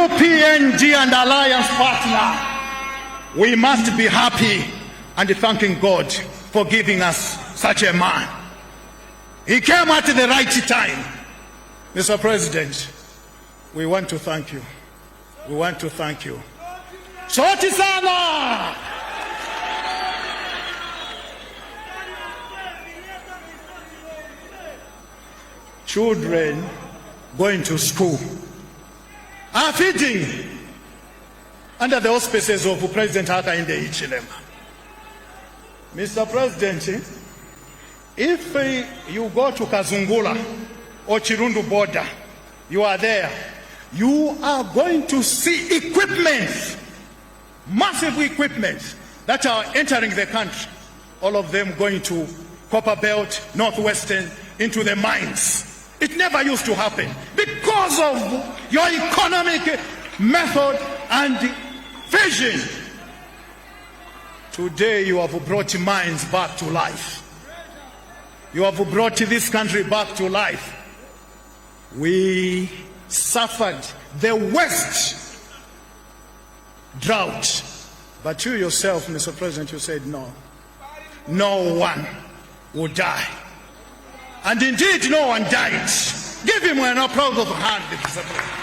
UPND and alliance partner, we must be happy and thanking God for giving us such a man. He came at the right time. Mr. President, we want to thank you. We want to thank you. Shoti sana! Children going to school are feeding under the auspices of President Hakainde Hichilema. Mr. President, if you go to Kazungula or Chirundu border, you are there, you are going to see equipment, massive equipment that are entering the country, all of them going to Copper Belt, Northwestern, into the mines. It never used to happen because of your economic method and vision. Today you have brought mines back to life. You have brought this country back to life. We suffered the worst drought, but you yourself, Mr. President, you said no. No one will die. And indeed, no one died. Give him an applause of hand, Mr. President.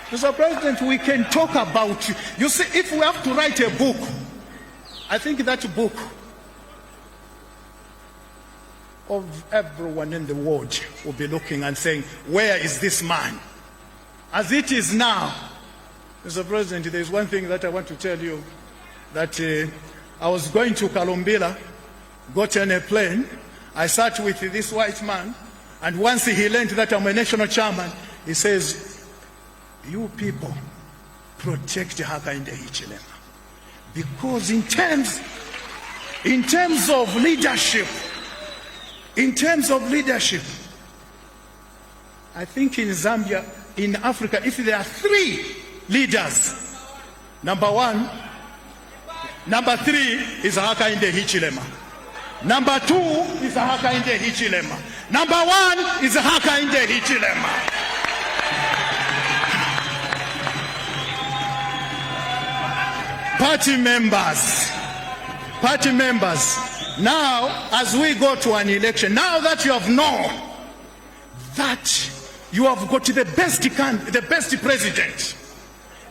Mr. President, we can talk about, you see, if we have to write a book, I think that book of everyone in the world will be looking and saying, where is this man? As it is now, Mr. President, there's one thing that I want to tell you, that I was going to Kalumbila, got on a plane, I sat with this white man, and once he learned that I'm a national chairman, he says, you people protect Hakainde Hichilema. Because in terms of leadership, I think in Zambia, in Africa, if there are 3 leaders, number 3 is Hakainde Hichilema. Number 2 is Hakainde Hichilema. Number 1 is Hakainde Hichilema. Party members, now as we go to an election, now that you have known that you have got the best president,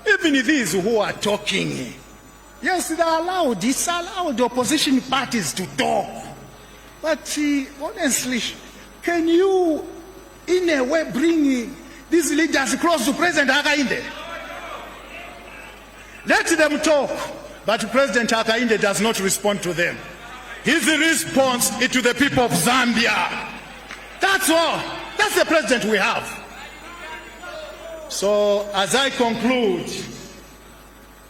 even these who are talking, yes, they are allowed, it's allowed the opposition parties to talk. But honestly, can you in a way bring these leaders close to President Hakainde? Let them talk, but President Hakainde does not respond to them. His response is to the people of Zambia. That's all. That's the president we have. So as I conclude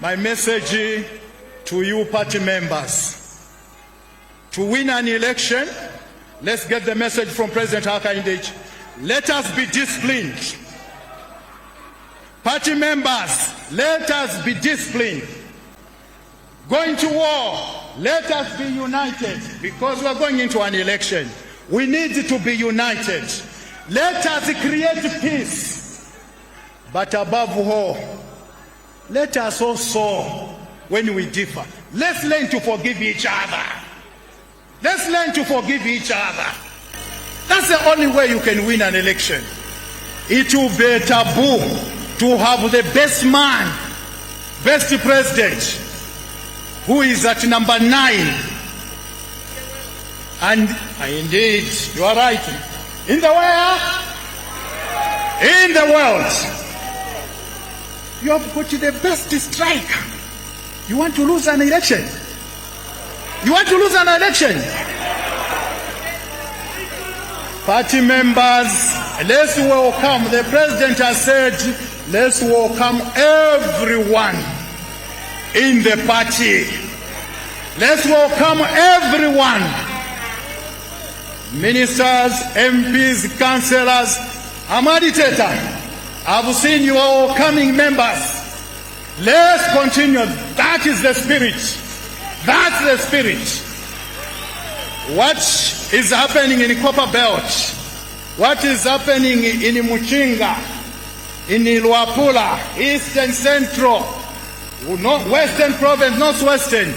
my message to you party members, to win an election, let's get the message from President Hakainde. Let us be disciplined. Party members, let us be disciplined. Going to war, let us be united, because we are going into an election. We need to be united. Let us create peace. But above all, let us also, when we differ, let's learn to forgive each other. Let's learn to forgive each other. That's the only way you can win an election. It will be a taboo to have the best man, best president, who is at number 9. And indeed, you are right. In the world, you have got the best striker. You want to lose an election? You want to lose an election? Party members, let's welcome. The president has said, let's welcome everyone in the party. Let's welcome everyone. Ministers, MPs, councillors, Amaditeta, I've seen you all coming members. Let's continue. That is the spirit. That's the spirit. What is happening in Copper Belt what is happening in Muchinga, in Luapula, East and Central, Western Province, Northwestern.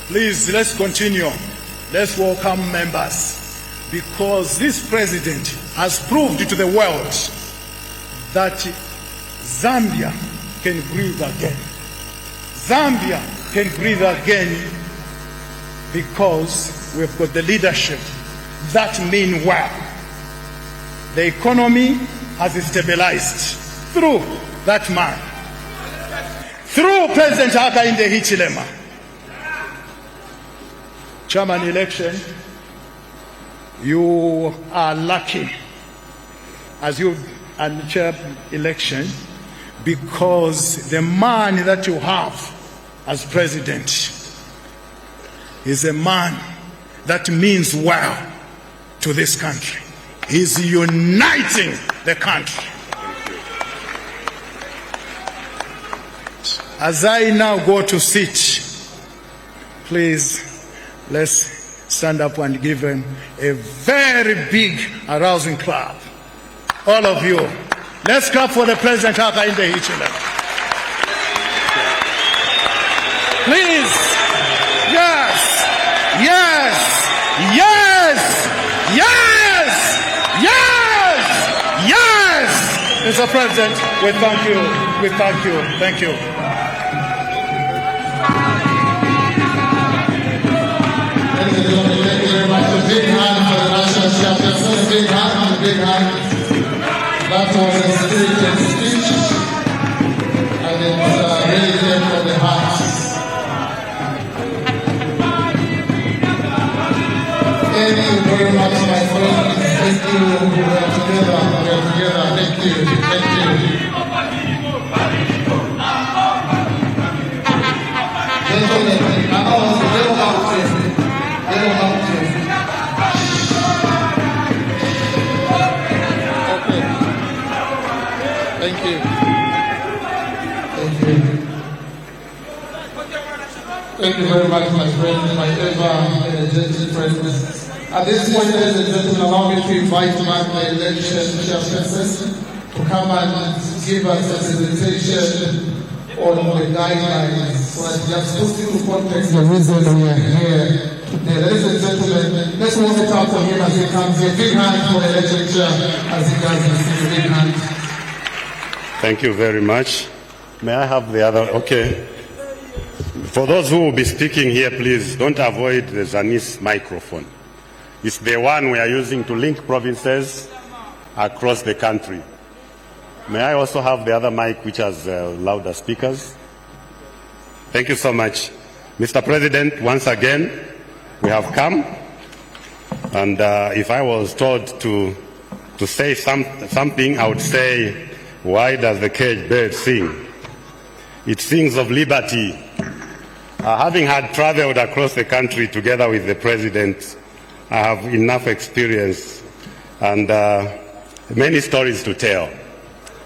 Please, let's continue. Let's welcome members, because this president has proved to the world that Zambia can breathe again. Zambia can breathe again because we've got the leadership that mean well. The economy has stabilized through that man, through President Hakainde Hichilema. Chairman election, you are lucky as you and chair election, because the man that you have as president is a man that means well to this country. He's uniting the country. As I now go to sit, please, let's stand up and give him a very big arousing clap. All of you, let's clap for the President Hakainde Hichilema. Please, yes, yes, yes, yes, yes, yes. Mr. President, we thank you, thank you. Thank you very much. A big hand for the national chairperson. Big hand. That was a spirited speech, and it really came from the heart. Thank you very much, my friends. Thank you. We are together. Thank you. Thank you. Thank you very much, my friend, my ever-energetic friends. At this point, ladies and gentlemen, allow me to invite back my election chairperson to come and give us a presentation on the guidelines, so that just put into context the reason we are here today. Ladies and gentlemen, let's warm it up for him as he comes here. Big hand for the election chair as he does this. Big hand. Thank you very much. May I have the other? Okay. For those who will be speaking here, please don't avoid the Zanis microphone. It's the one we are using to link provinces across the country. May I also have the other mic which has louder speakers? Thank you so much. Mr. President, once again, we have come. And if I was told to say something, I would say, why does the caged bird sing? It sings of liberty. Having had traveled across the country together with the President, I have enough experience and many stories to tell.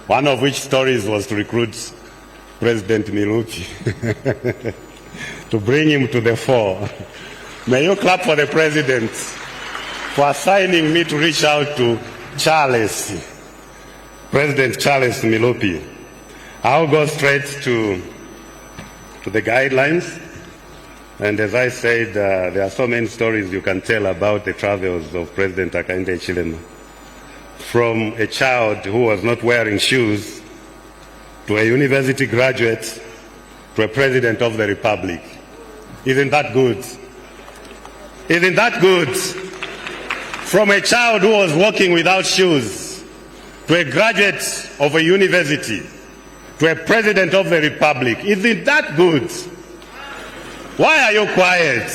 One of which stories was to recruit President Mulungushi to bring him to the fore. May you clap for the President for assigning me to reach out to President Charles Mulungushi. I'll go straight to the guidelines. And as I said, there are so many stories you can tell about the travels of President Hakainde Hichilema. From a child who was not wearing shoes, to a university graduate, to a President of the Republic. Isn't that good? Isn't that good? From a child who was walking without shoes, to a graduate of a university, to a President of the Republic. Isn't that good? Why are you quiet?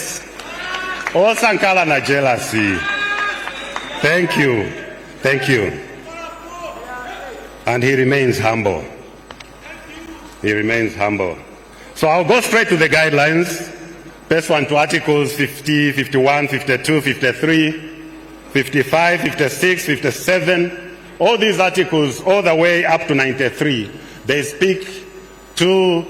Oh, Sankala na jealousy. Thank you. Thank you. And he remains humble. He remains humble. So I'll go straight to the guidelines. First one to Articles 50, 51, 52, 53, 55, 56, 57. All these articles, all the way up to 93, they speak to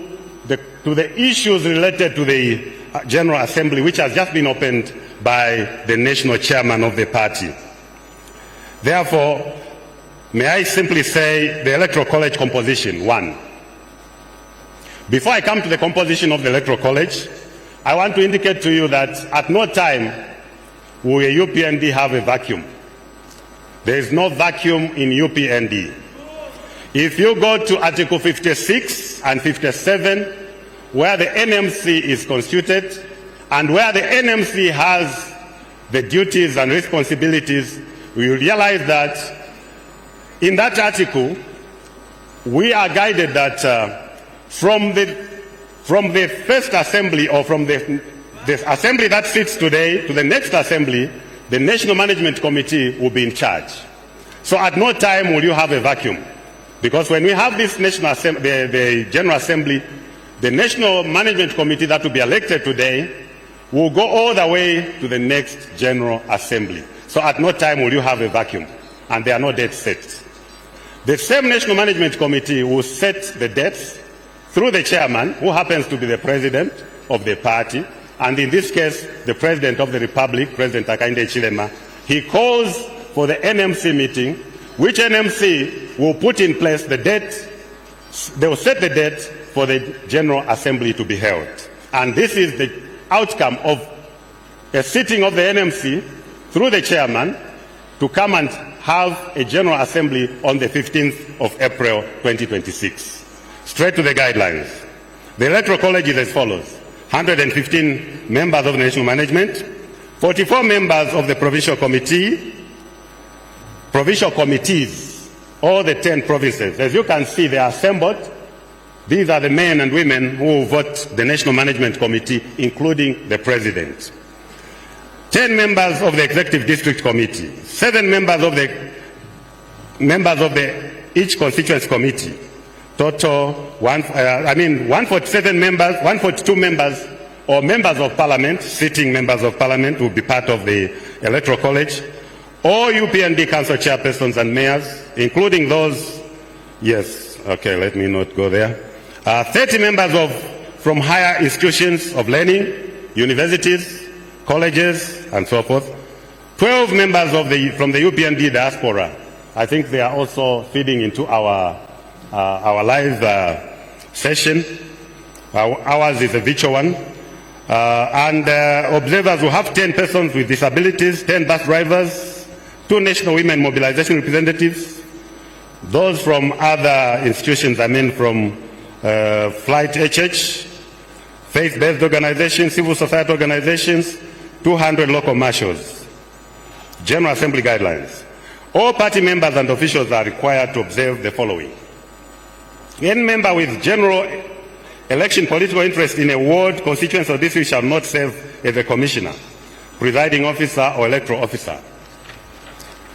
the issues related to the General Assembly, which has just been opened by the national chairman of the party. Therefore, may I simply say the Electoral College composition, 1. Before I come to the composition of the Electoral College, I want to indicate to you that at no time will a UPND have a vacuum. There is no vacuum in UPND. If you go to Article 56 and 57, where the NMC is constituted, and where the NMC has the duties and responsibilities, we realize that in that article, we are guided that from the first assembly, or from the assembly that sits today to the next assembly, the National Management Committee will be in charge. So at no time will you have a vacuum. Because when we have this National Assembly, the General Assembly, the National Management Committee that will be elected today will go all the way to the next General Assembly. So at no time will you have a vacuum, and there are no dates set. The same National Management Committee will set the dates through the chairman, who happens to be the president of the party, and in this case, the President of the Republic, President Hakainde Hichilema. He calls for the NMC meeting, which NMC will put in place the date. They will set the date for the General Assembly to be held. And this is the outcome of a sitting of the NMC through the chairman to come and have a General Assembly on the 15th of April 2026. Straight to the guidelines. The Electoral College is as follows: 115 members of the National Management, 44 members of the Provincial Committee, Provincial Committees, all the 10 provinces. As you can see, they are assembled. These are the men and women who will vote the National Management Committee, including the President. 10 members of the Executive District Committee, 7 members of each constituency committee. Total 147 members, 142 members, or members of Parliament, sitting members of Parliament, will be part of the Electoral College. All UPND Council chairpersons and mayors, including those, yes, okay, let me not go there. 30 members from higher institutions of learning, universities, colleges, and so forth. 12 members from the UPND diaspora. I think they are also feeding into our live session. Ours is a virtual one. And observers will have 10 persons with disabilities, 10 bus drivers, 2 national women mobilization representatives, those from other institutions, I mean from Flight HH, faith-based organizations, civil society organizations, 200 local marshals. General Assembly guidelines. All party members and officials are required to observe the following. Any member with general election political interest in a ward, constituency, or district shall not serve as a commissioner, presiding officer, or electoral officer.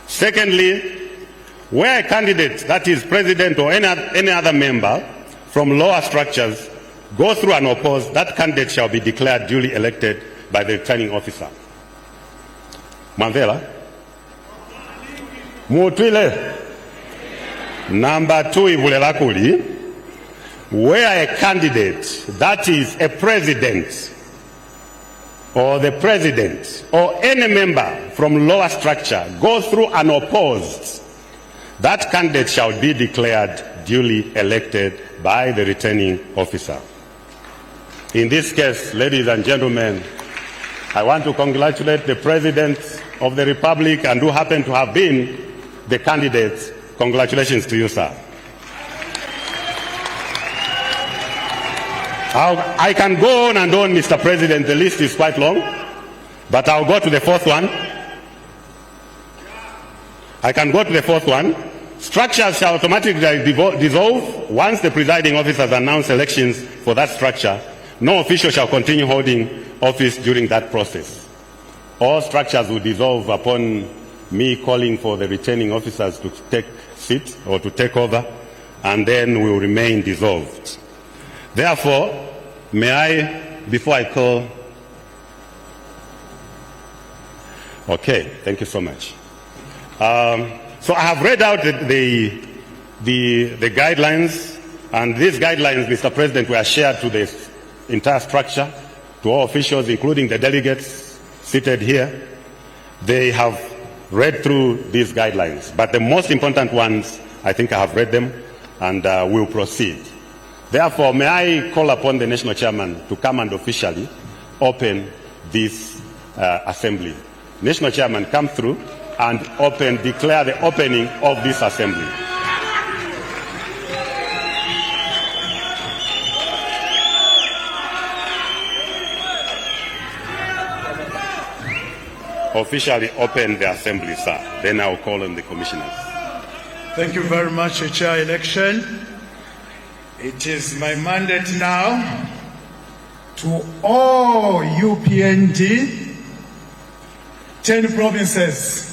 Secondly, where a candidate, that is president or any other member from lower structures, goes through unopposed, that candidate shall be declared duly elected by the returning officer. Manvela? Mutwile. Number 2, Ivulela Kuli. Where a candidate, that is a president, or the president, or any member from lower structure, goes through unopposed, that candidate shall be declared duly elected by the returning officer. In this case, ladies and gentlemen, I want to congratulate the President of the Republic and who happen to have been the candidates. Congratulations to you, sir. I can go on and on, Mr. President. The list is quite long, but I'll go to the 4th one. I can go to the 4th one. Structures shall automatically dissolve once the presiding officers announce elections for that structure. No official shall continue holding office during that process. All structures will dissolve upon me calling for the returning officers to take seat or to take over, and then will remain dissolved. Therefore, may I, before I call... Okay, thank you so much. So I have read out the guidelines, and these guidelines, Mr. President, were shared to the entire structure, to all officials, including the delegates seated here. They have read through these guidelines, but the most important ones, I think I have read them, and will proceed. Therefore, may I call upon the national chairman to come and officially open this assembly. National chairman, come through and declare the opening of this assembly. Officially open the assembly, sir. Then I'll call on the commissioners. Thank you very much, Chair Election. It is my mandate now to all UPND 10 provinces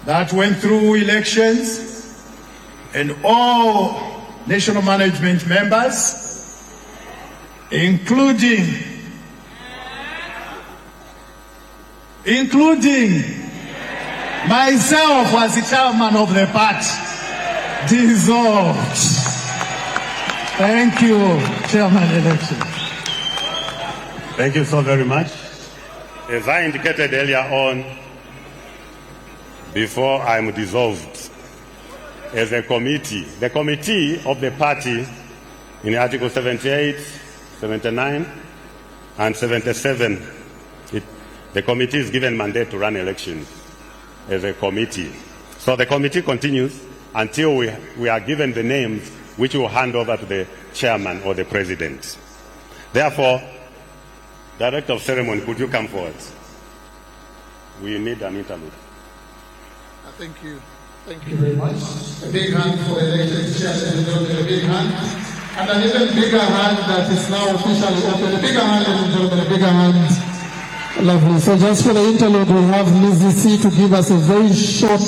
that went through elections and all national management members, including myself as the chairman of the party, dissolved. Thank you, Chairman Election. Thank you so very much. As I indicated earlier on, before I'm dissolved, as a committee, the committee of the party in Article 78, 79, and 77, the committee is given mandate to run elections as a committee. So the committee continues until we are given the names which we will hand over to the chairman or the president. Therefore, Director of Ceremony, could you come forward? We need an interlude. Thank you. Thank you very much. A big hand for the elected chairman, a big hand. And an even bigger hand that is now officially open. A bigger hand, ladies and gentlemen, a bigger hand. Lovely. So just for the interlude, we have Lizzie C to give us a very short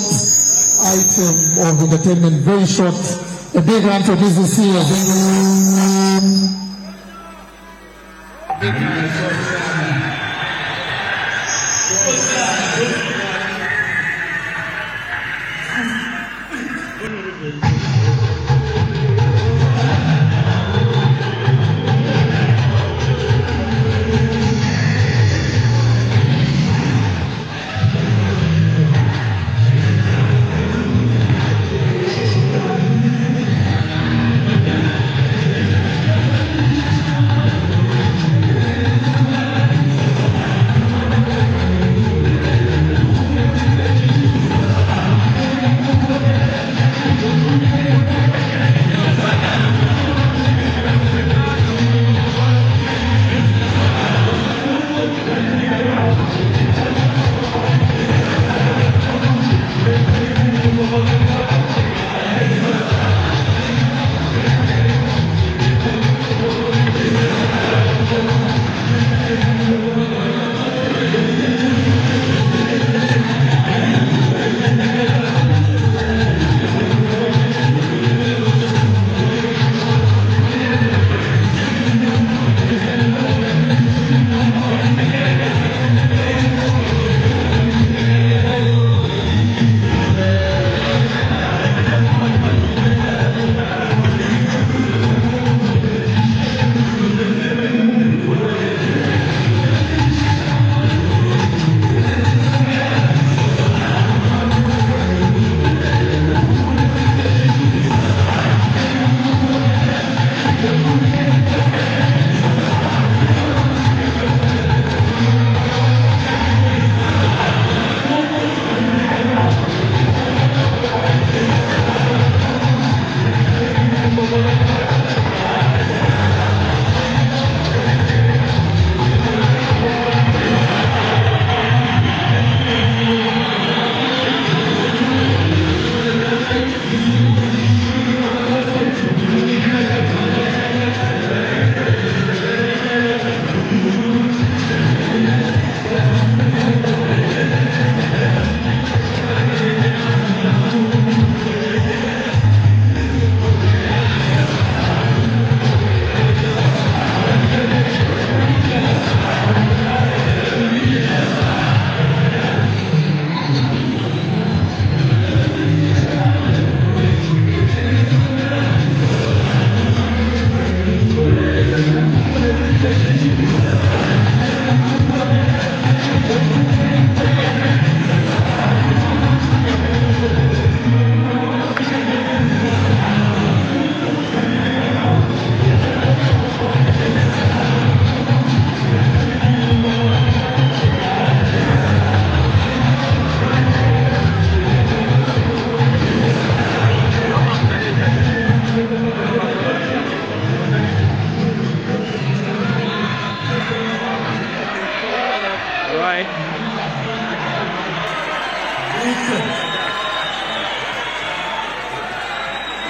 item of entertainment, very short. A big hand for Lizzie C. Big hand for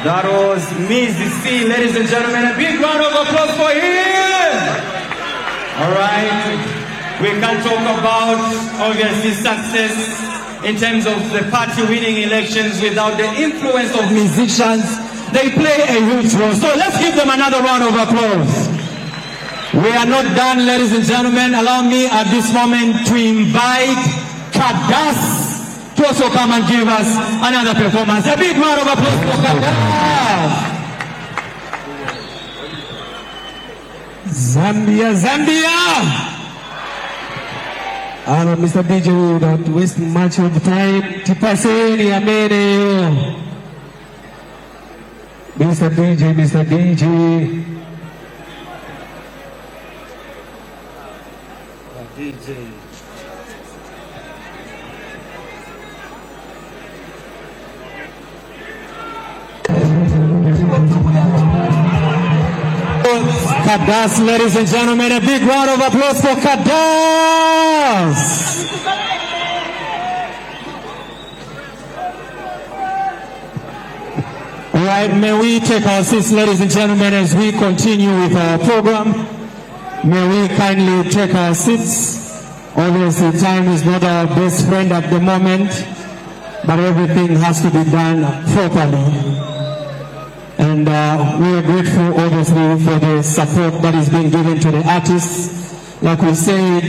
That was Ms. C, ladies and gentlemen. A big round of applause for him. All right. We can talk about, obviously, success in terms of the party winning elections without the influence of musicians. They play a huge role. So let's give them another round of applause. We are not done, ladies and gentlemen. Allow me at this moment to invite Kadas to also come and give us another performance. A big round of applause for Kaunda. Zambia, Zambia! Mr. DJ, without wasting much of the time, tipaseni amene. Mr. DJ, Mr. DJ. DJ. Kadas, ladies and gentlemen, a big round of applause for Kadas. All right, may we take our seats, ladies and gentlemen, as we continue with our program. May we kindly take our seats. Obviously, time is not our best friend at the moment, but everything has to be done properly. And we are grateful, obviously, for the support that is being given to the artists. Like we said,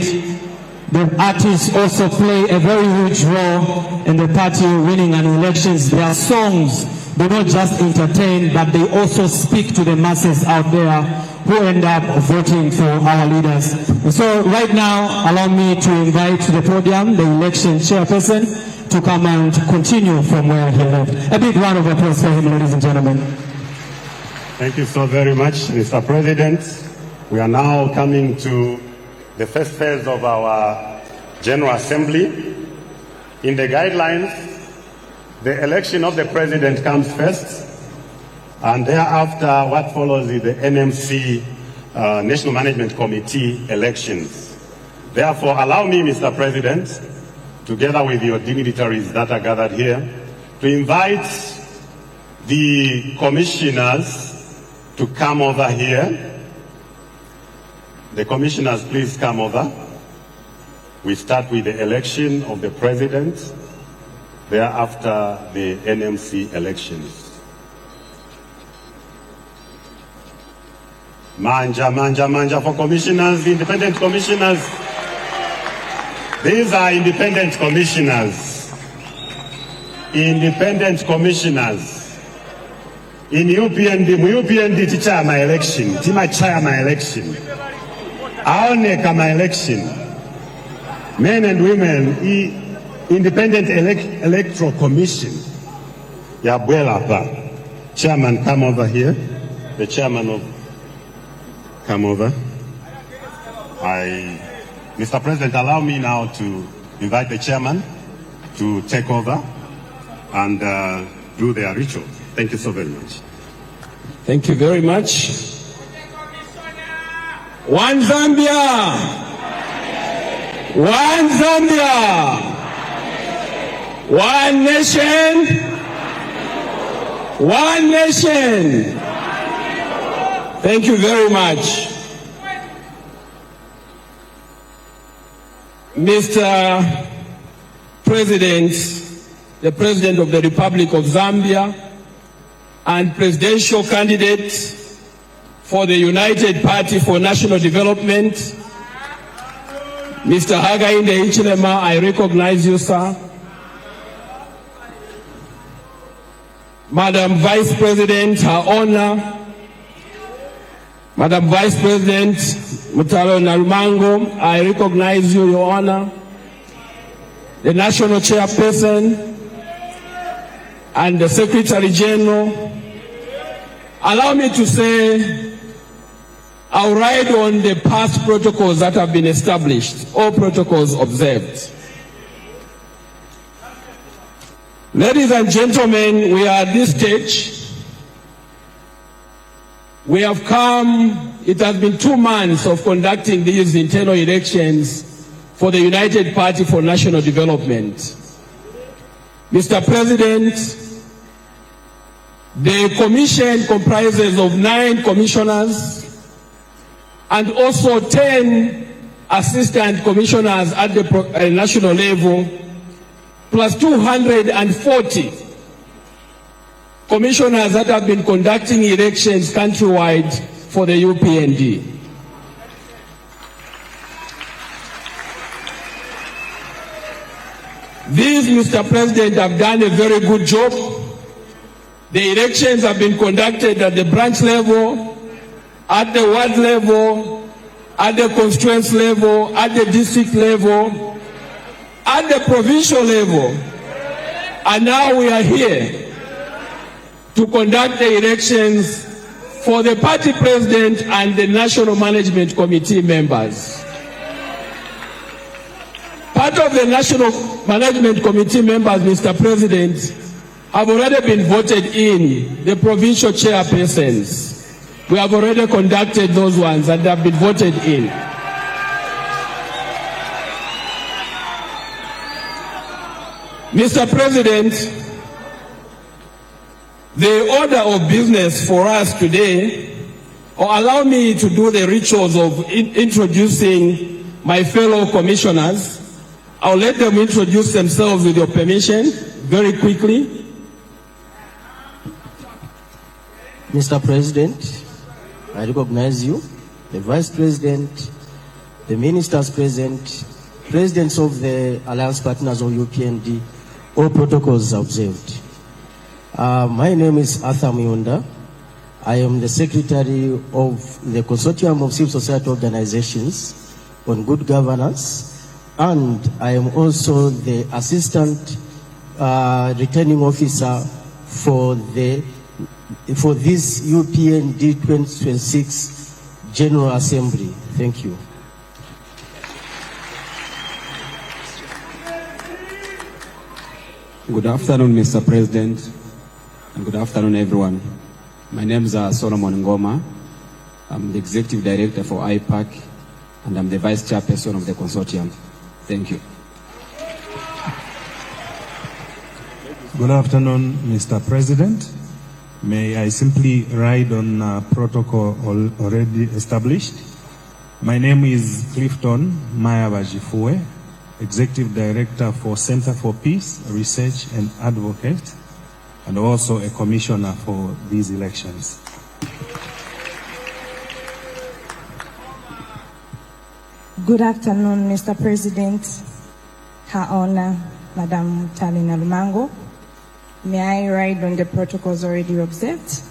the artists also play a very huge role in the party winning an elections. Their songs do not just entertain, but they also speak to the masses out there who end up voting for our leaders. And so right now, allow me to invite to the podium the election chairperson to come and continue from where he left. A big round of applause for him, ladies and gentlemen. Thank you so very much, Mr. President. We are now coming to the first phase of our General Assembly. In the guidelines, the election of the President comes first, and thereafter what follows is the NMC, National Management Committee elections. Therefore, allow me, Mr. President, together with your dignitaries that are gathered here, to invite the commissioners to come over here. The commissioners, please come over. We start with the election of the President, thereafter the NMC elections. Manja, manja, manja for commissioners, independent commissioners. These are independent commissioners. Independent commissioners. In UPND tichama election, timachama election. Aone kama election. Men and women, independent electoral commission. Yabuela pa. Chairman, come over here. The chairman of, come over. Mr. President, allow me now to invite the chairman to take over and do their ritual. Thank you so very much. Thank you very much. One Zambia. One Zambia. One nation. One nation. Thank you very much. Mr. President, the President of the Republic of Zambia, and presidential candidate for the United Party for National Development, Mr. Hakainde Hichilema, I recognize you, sir. Madam Vice President, Her Honor, Madam Vice President Mutalo Narumango, I recognize you, Your Honor. The National Chairperson and the Secretary General. Allow me to say, I'll ride on the past protocols that have been established, all protocols observed. Ladies and gentlemen, we are at this stage. We have come, it has been 2 months of conducting these internal elections for the United Party for National Development. Mr. President, The commission comprises of 9 commissioners and also 10 assistant commissioners at the national level, plus 240 commissioners that have been conducting elections countrywide for the UPND. These, Mr. President, have done a very good job. The elections have been conducted at the branch level, at the ward level, at the constituency level, at the district level, at the provincial level. And now we are here to conduct the elections for the party president and the National Management Committee members. Part of the National Management Committee members, Mr. President, have already been voted in, the provincial chairpersons. We have already conducted those ones and have been voted in. Mr. President, the order of business for us today, or allow me to do the rituals of introducing my fellow commissioners. I'll let them introduce themselves with your permission, very quickly. Mr. President, I recognize you, the Vice President, the Ministers present, Presidents of the Alliance Partners of UPND, all protocols observed. My name is Arthur Miunda. I am the Secretary of the Consortium of Civil Society Organizations on Good Governance, and I am also the Assistant Returning Officer for this UPND 2026 General Assembly. Thank you. Good afternoon, Mr. President, and good afternoon, everyone. My name is Solomon Ngoma. I'm the Executive Director for IPAC, and I'm the Vice Chairperson of the Consortium. Thank you. Good afternoon, Mr. President. May I simply ride on protocol already established? My name is Clifton Mayabajifue, Executive Director for Center for Peace, Research and Advocate, and also a commissioner for these elections. Good afternoon, Mr. President, Her Honor, Madam Talina Lumango. May I ride on the protocols already observed?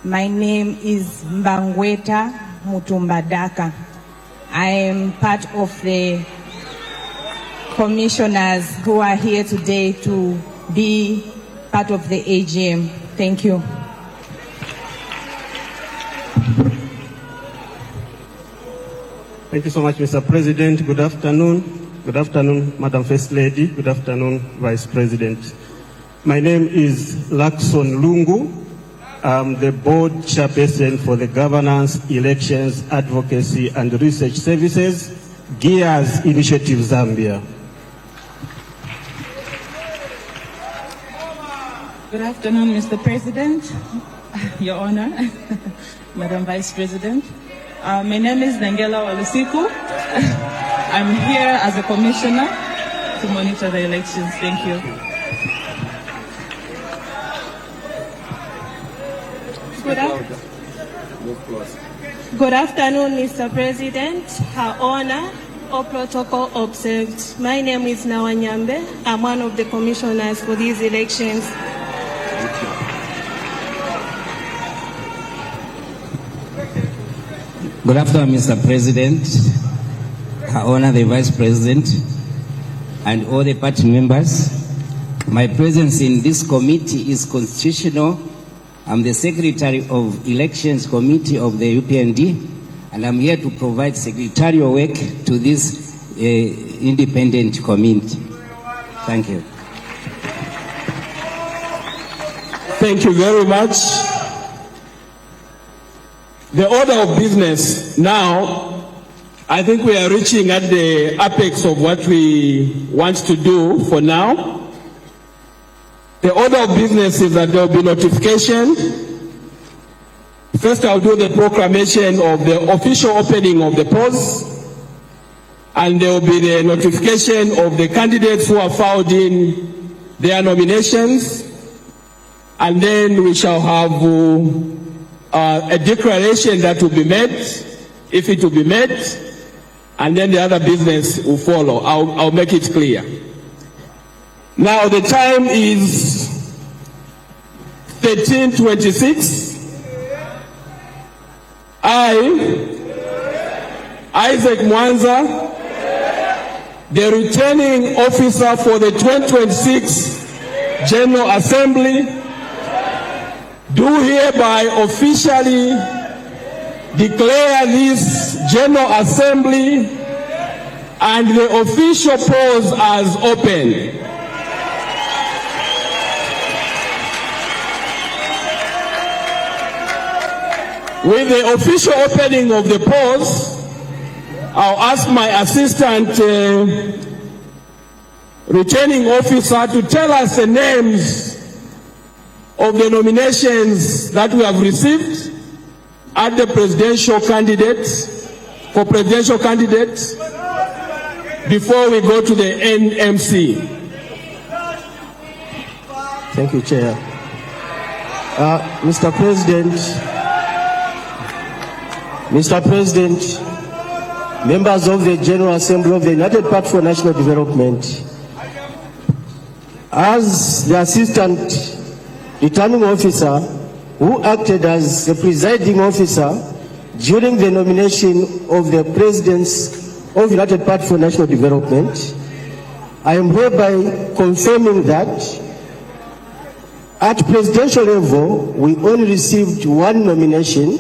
My name is Mbangweta Mutumbadaka. I am part of the commissioners who are here today to be part of the AGM. Thank you. Thank you so much, Mr. President. Good afternoon. Good afternoon, Madam First Lady. Good afternoon, Vice President. My name is Lakson Lungu. I'm the Board Chairperson for the Governance, Elections, Advocacy and Research Services, GEARS Initiative Zambia. Good afternoon, Mr. President, Your Honor, Madam Vice President. My name is Nangela Walusiku. I'm here as a commissioner to monitor the elections. Thank you. Good afternoon, Mr. President, Her Honor, all protocol observed. My name is Nawanyambe. I'm one of the commissioners for these elections. Good afternoon, Mr. President, Her Honor, the Vice President, and all the party members. My presence in this committee is constitutional. I'm the Secretary of Elections Committee of the UPND, and I'm here to provide secretarial work to this independent committee. Thank you. Thank you very much. The order of business now, I think we are reaching at the apex of what we want to do for now. The order of business is that there will be notification. First, I'll do the proclamation of the official opening of the polls, and there will be the notification of the candidates who have filed in their nominations, and then we shall have a declaration that will be made, if it will be made, and then the other business will follow. I'll make it clear. Now the time is 13:26. I, Isaac Mwanza, the returning officer for the 2026 General Assembly, do hereby officially declare this General Assembly and the official polls as open. With the official opening of the polls, I'll ask my assistant returning officer to tell us the names of the nominations that we have received at the presidential candidates, for presidential candidates, before we go to the NMC. Thank you, Chair. Mr. President, members of the General Assembly of the United Party for National Development, as the Assistant Returning Officer who acted as the presiding officer during the nomination of the Presidents of the United Party for National Development, I am hereby confirming that at presidential level, we only received one nomination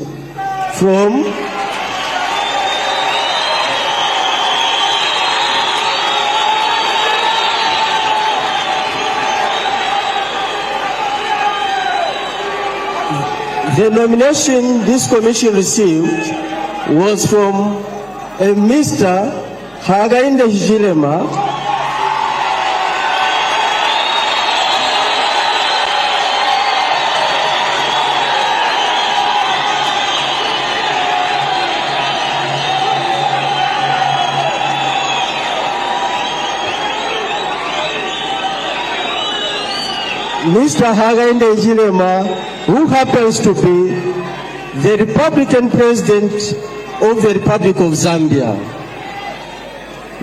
from the nomination this commission received was from a Mr. Hakainde Hichilema, Mr. Hakainde Hichilema, who happens to be the Republican President of the Republic of Zambia.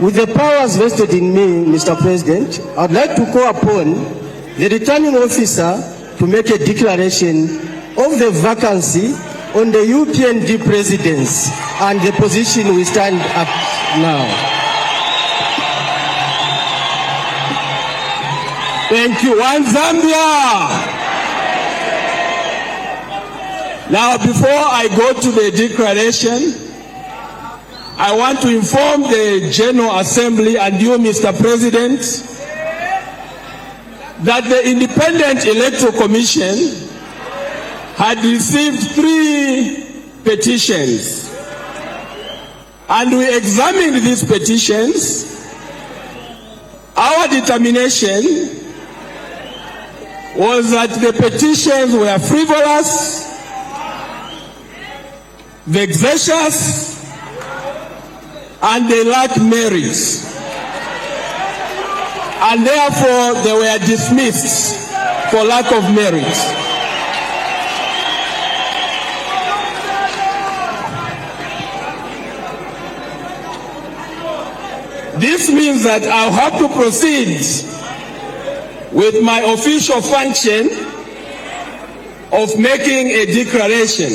With the powers vested in me, Mr. President, I'd like to call upon the returning officer to make a declaration of the vacancy on the UPND presidency and the position we stand up now. Thank you. One Zambia! Now, before I go to the declaration, I want to inform the General Assembly and you, Mr. President, that the Independent Electoral Commission had received 3 petitions, and we examined these petitions. Our determination was that the petitions were frivolous, vexatious, and they lack merit, and therefore they were dismissed for lack of merit. This means that I'll have to proceed with my official function of making a declaration.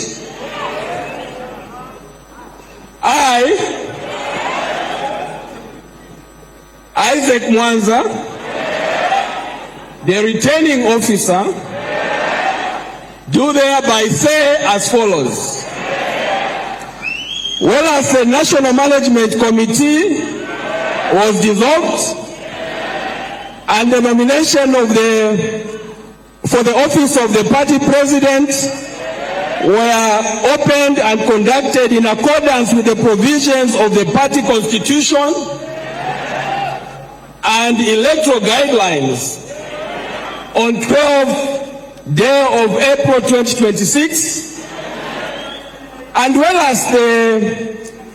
I, Isaac Mwanza, the returning officer, do thereby say as follows. Whereas the National Management Committee was dissolved and the nomination of for the office of the party president were opened and conducted in accordance with the provisions of the party constitution, and electoral guidelines. on 12th day of April 2026, and whereas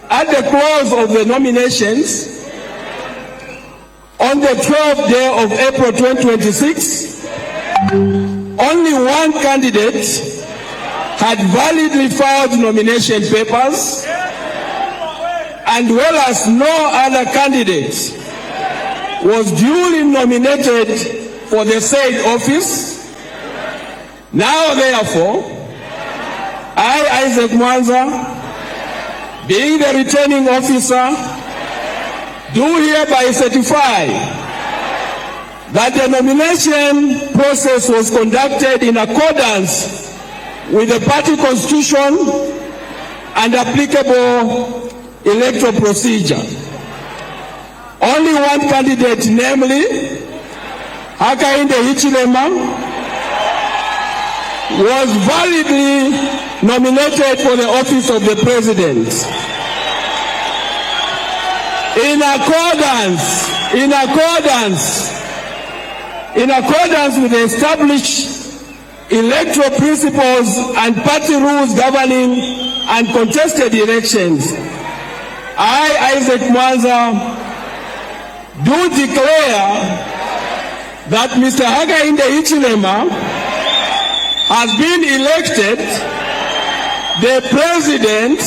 at the close of the nominations, on the 12th day of April 2026, only one candidate had validly filed nomination papers, and whereas no other candidate was duly nominated for the said office, now therefore, I, Isaac Mwanza, being the returning officer, do hereby certify that the nomination process was conducted in accordance with the party constitution and applicable electoral procedure. Only one candidate, namely Hakainde Hichilema, was validly nominated for the office of the president. In accordance with the established electoral principles and party rules governing uncontested elections, I, Isaac Mwanza, do declare that Mr. Hakainde Hichilema has been elected the President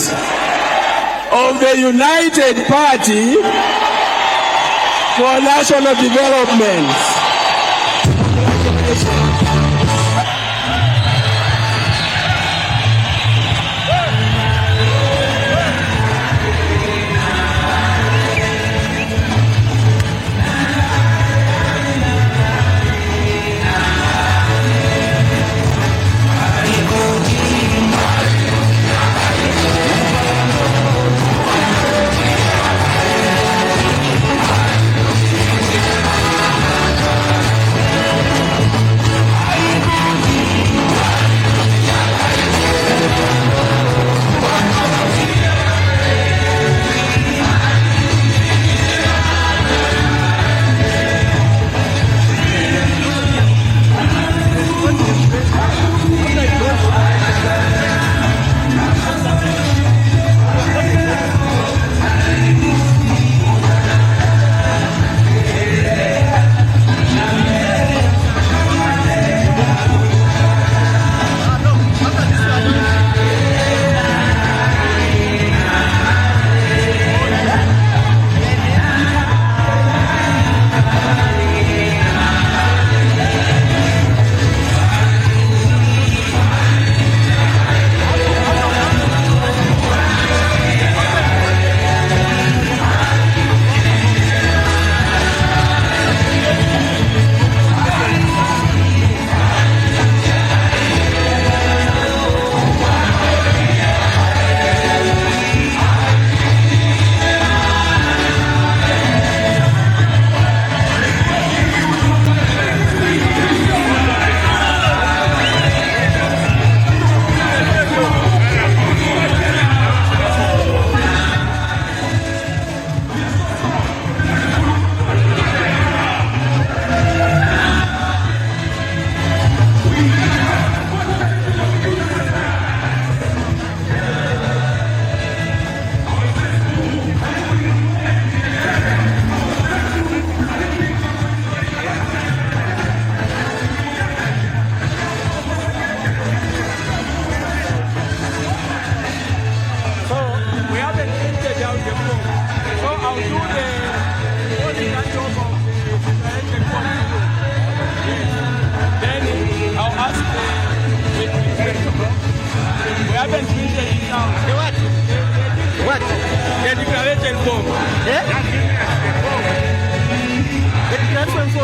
of the United Party for National Development.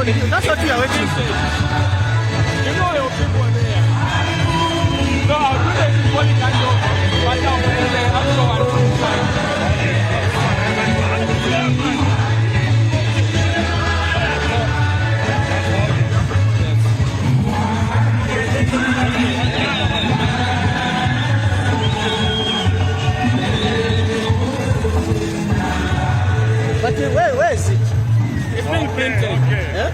That's what we are waiting for. You know your people are there. So I'll do the symbolic handover, but I'll do the actual But where is it? It's being printed. Okay. Yeah?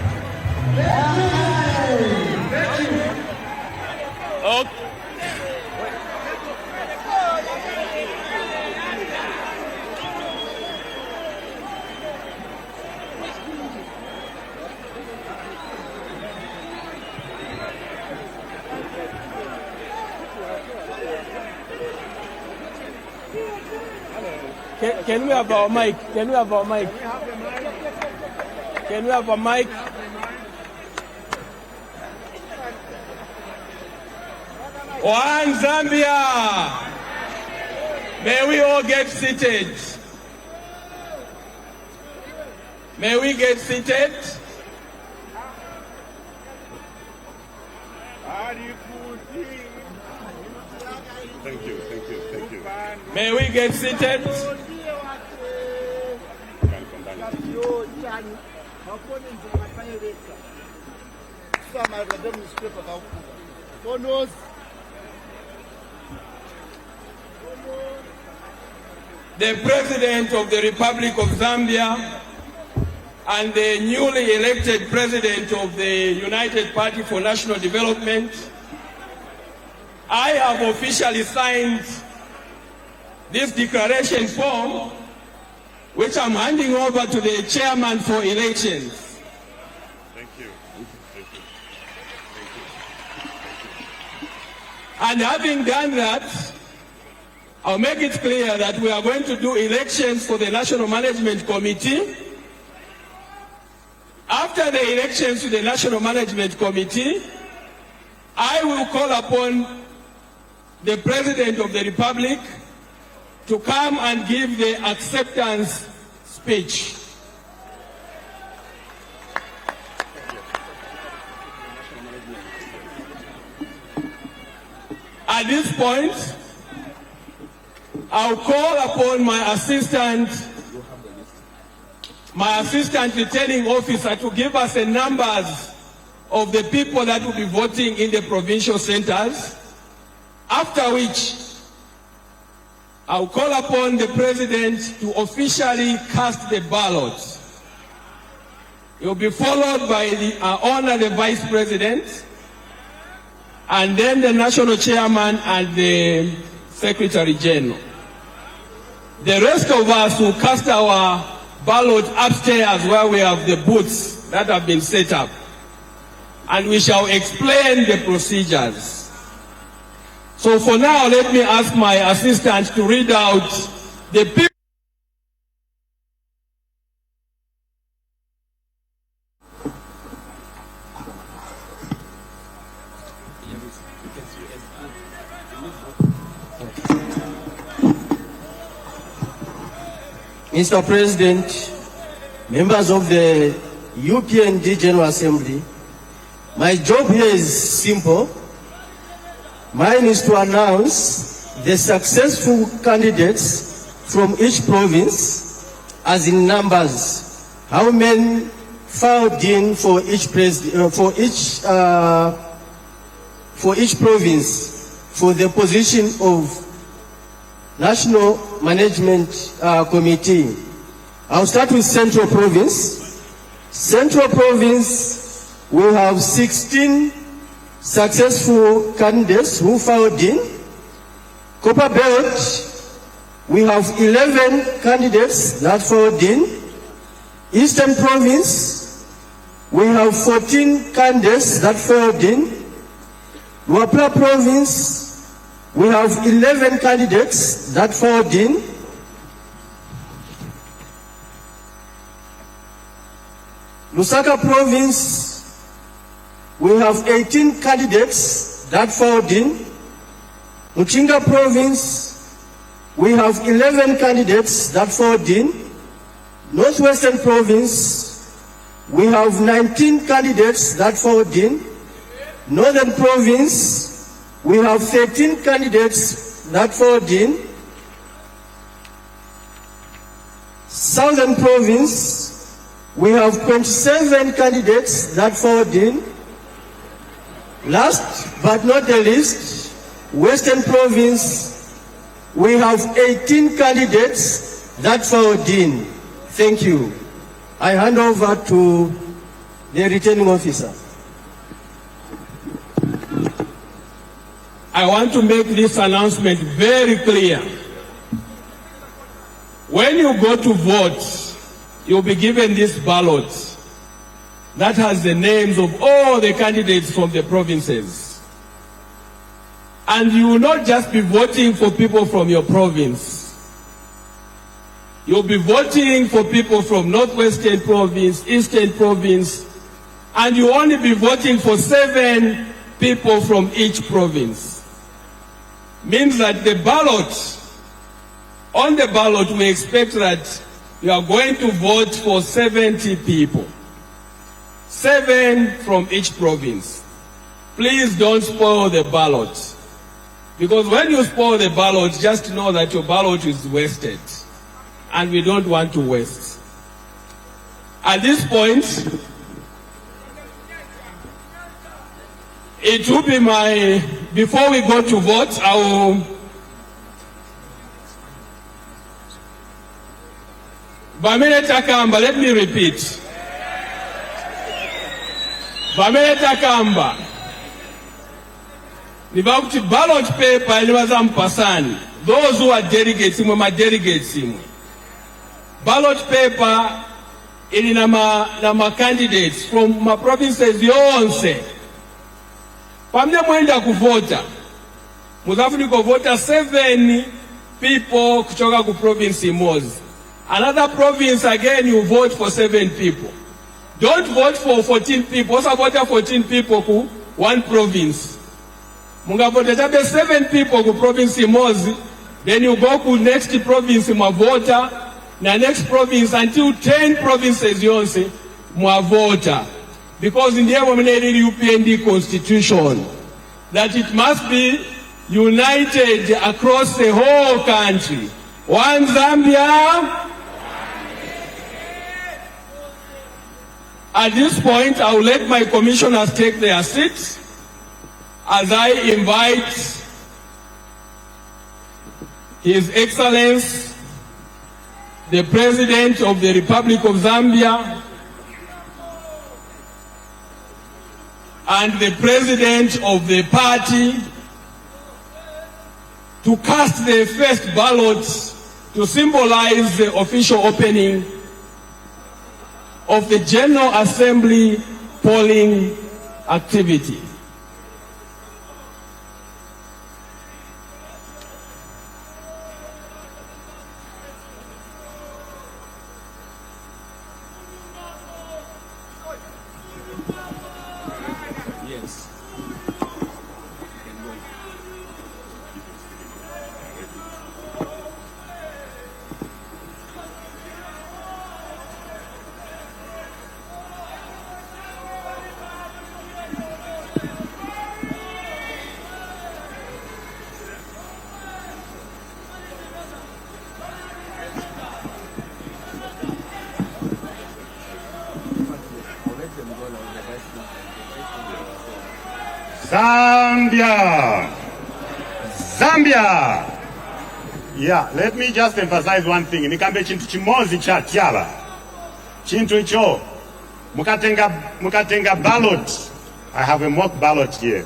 Can we have our mic? Can we have our mic? Can we have a mic? One Zambia! May we all get seated. May we get seated? Thank you, thank you, thank you. May we get seated? The President of the Republic of Zambia and the newly elected President of the United Party for National Development, I have officially signed this declaration form, which I'm handing over to the chairman for elections. Thank you. Thank you. And having done that, I'll make it clear that we are going to do elections for the National Management Committee. After the elections to the National Management Committee, I will call upon the President of the Republic to come and give the acceptance speech. At this point, I'll call upon my assistant returning officer to give us the numbers of the people that will be voting in the provincial centers, after which I'll call upon the President to officially cast the ballot. It will be followed by the Vice President, and then the National Chairman and the Secretary General. The rest of us will cast our ballot upstairs where we have the booths that have been set up. And we shall explain the procedures. So for now, let me ask my assistant to read out the people. Mr. President, members of the UPND General Assembly, my job here is simple. Mine is to announce the successful candidates from each province, as in numbers, how many filed in for each province for the position of National Management Committee. I'll start with Central Province. Central Province, we have 16 successful candidates who filed in. Copper Belt, we have 11 candidates that filed in. Eastern Province, we have 14 candidates that filed in. Luapula Province, we have 11 candidates that filed in. Lusaka Province, we have 18 candidates that filed in. Muchinga Province, we have 11 candidates that filed in. Northwestern Province, we have 19 candidates that filed in. Northern Province, we have 13 candidates that filed in. Southern Province, we have 27 candidates that filed in. Last but not the least, Western Province, we have 18 candidates that filed in. Thank you. I hand over to the returning officer. I want to make this announcement very clear. When you go to vote, you'll be given this ballot that has the names of all the candidates from the provinces. And you will not just be voting for people from your province. You'll be voting for people from Northwestern Province, Eastern Province, and you only be voting for 7 people from each province. Means that the ballot, on the ballot, we expect that you are going to vote for 70 people. 7 from each province. Please don't spoil the ballot. Because when you spoil the ballot, just know that your ballot is wasted. And we don't want to waste. At this point, it will be before we go to vote, I will Bameleta Kamba, let me repeat. Bameleta Kamba. Nibakuti ballot paper iliwaza mpasani. Those who are delegates, delegates. Ballot paper ili na candidates from my provinces yonse. Pamne mwenda kuvota. Muzafuni kuvota 7 people kutoka ku province imozi. Another province again you vote for 7 people. Don't vote for 14 people. Also vote 14 people ku one province. Munga vote 7 people ku province imozi. Then you go to next province mwavota. Na next province until 10 provinces yonse mwavota. Because in the UPND constitution that it must be united across the whole country. One Zambia. At this point, I will let my commissioners take their seats as I invite His Excellency, the President of the Republic of Zambia, and the President of the party to cast the first ballots to symbolize the official opening of the General Assembly polling activity. Yes. Zambia! Zambia! Yeah, let me just emphasize one thing. Nikambe chintu chimozi cha tiala. Chintu icho. Mukatenga ballot. I have a mock ballot here.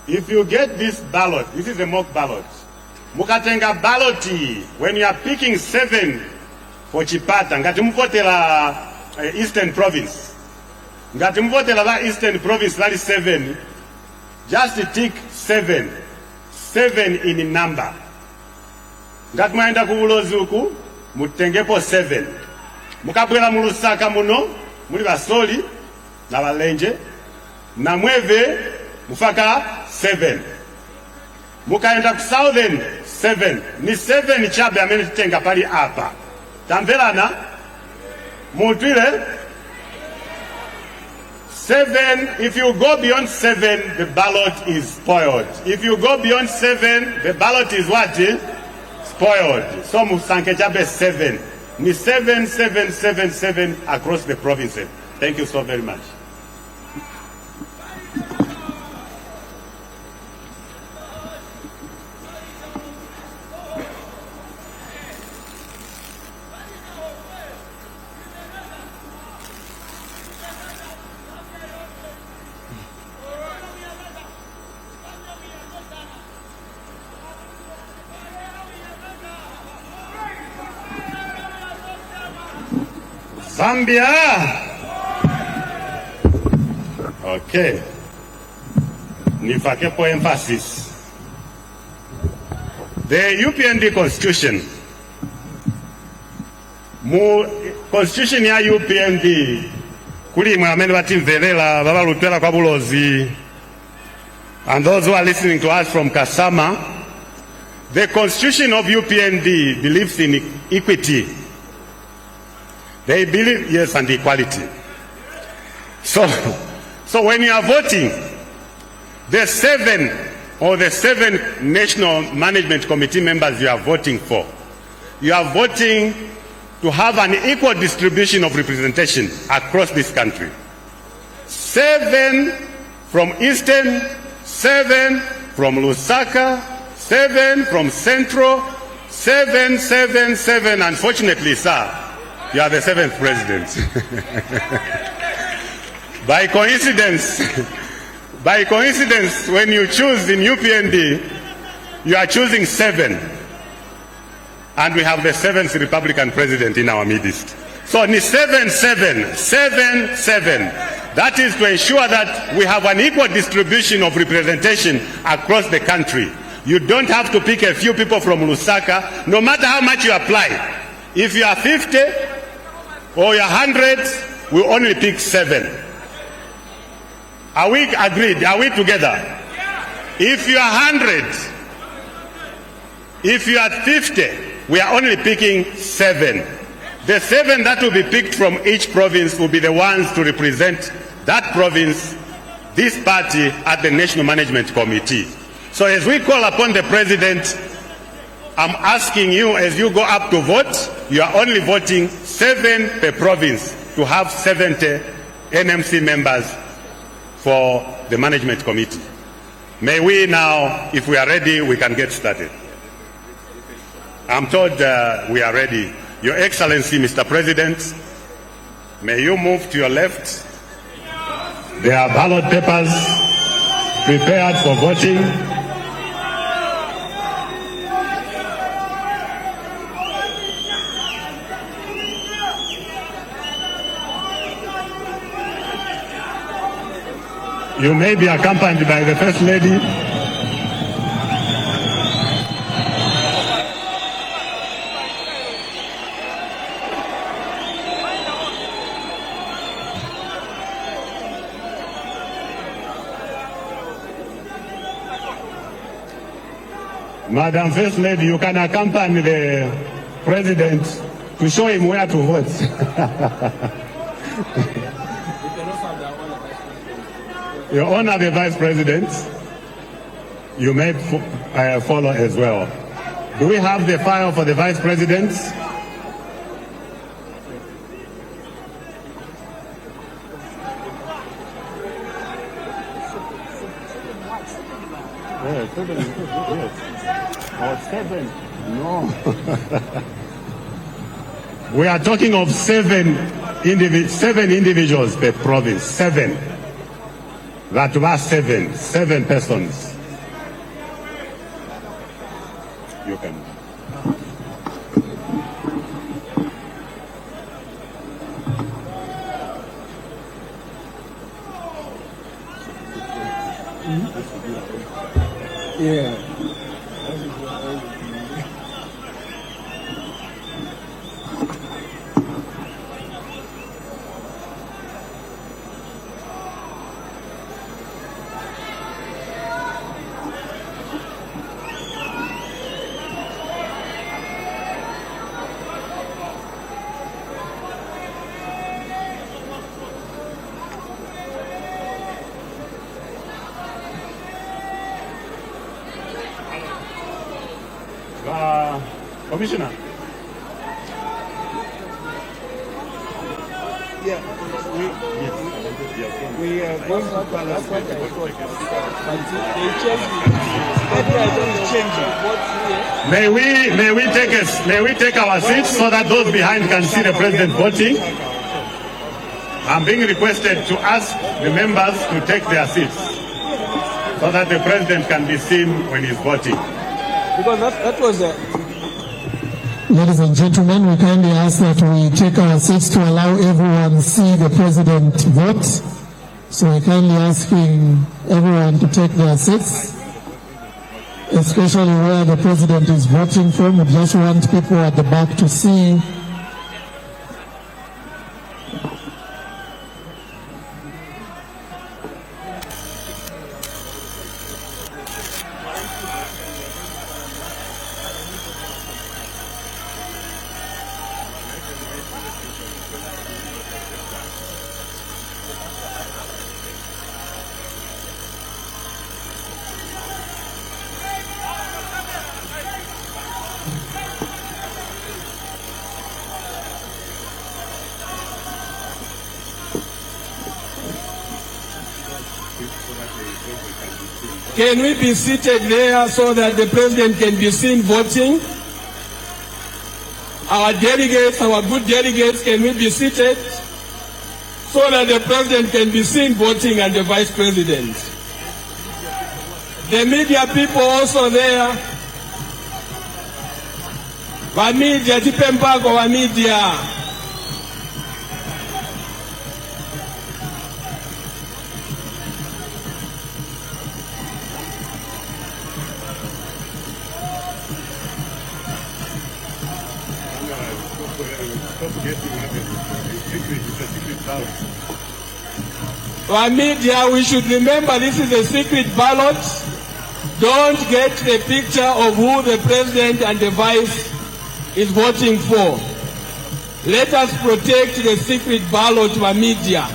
If you get this ballot, this is a mock ballot. Mukatenga ballot, when you are picking 7 for Chipata, ngati mvotela Eastern Province. Ngati mvotela la Eastern Province, that is 7. Just tick 7. 7 in number. Ngati mwaenda kubulozi uku, mutengepo 7. Mukabwela mu Lusaka muno, muli basoli, na balenje, na mweve, mufaka 7. Mukaenda ku Southern 7. Ni 7 chabe amene titenga pali apa. Tamvelana? Mutwile? 7, if you go beyond 7, the ballot is spoiled. If you go beyond 7, the ballot is what? Spoiled. So musanke chabe 7. Ni 7, 7, 7, 7 across the provinces. Thank you so very much. Zambia. Okay. Nifake po emphasis. The UPND Constitution mu constitution ya UPND kuli imwe amene batimvelela babalutwela kwa bulozi. And those who are listening to us from Kasama, the constitution of UPND believes in equity. They believe, yes, and equality. So when you are voting, the seven National Management Committee members you are voting for, you are voting to have an equal distribution of representation across this country. 7 from Eastern, 7 from Lusaka, 7 from Central, 7. Unfortunately, sir, you are the 7th president. By coincidence, when you choose in UPND, you are choosing 7. And we have the 7th Republican president in our midst. So ni 7. That is to ensure that we have an equal distribution of representation across the country. You don't have to pick a few people from Lusaka, no matter how much you apply. If you are 50 or you are 100, we only pick 7. Are we agreed? Are we together? If you are 100, if you are 50, we are only picking 7. The 7 that will be picked from each province will be the ones to represent that province, this party at the National Management Committee. So as we call upon the President, I'm asking you, as you go up to vote, you are only voting 7 per province to have 70 NMC members for the Management Committee. May we now, if we are ready, we can get started. I'm told we are ready. Your Excellency, Mr. President, may you move to your left. There are ballot papers prepared for voting. You may be accompanied by the First Lady. Madam First Lady, you can accompany the President to show him where to vote. Your Honor, the Vice President, you may follow as well. Do we have the file for the Vice President? Yes. 7. No. We are talking of 7 individuals per province. 7. That was 7 persons. You can. Yeah. Commissioner. Yeah. We are going to balance what I thought. But they changed it. May we take our seats so that those behind can see the President voting? I'm being requested to ask the members to take their seats so that the President can be seen when he's voting. Because that was Ladies and gentlemen, we kindly ask that we take our seats to allow everyone to see the President vote. So we're kindly asking everyone to take their seats, especially where the President is voting from. We just want people at the back to see Can we be seated there so that the president can be seen voting? Our delegates, our good delegates, can we be seated so that the president can be seen voting and the vice president? The media people also there. Wa media, tipe mpago wa media. Our media, we should remember this is a secret ballot. Don't get the picture of who the president and the vice is voting for. Let us protect the secret ballot of our media.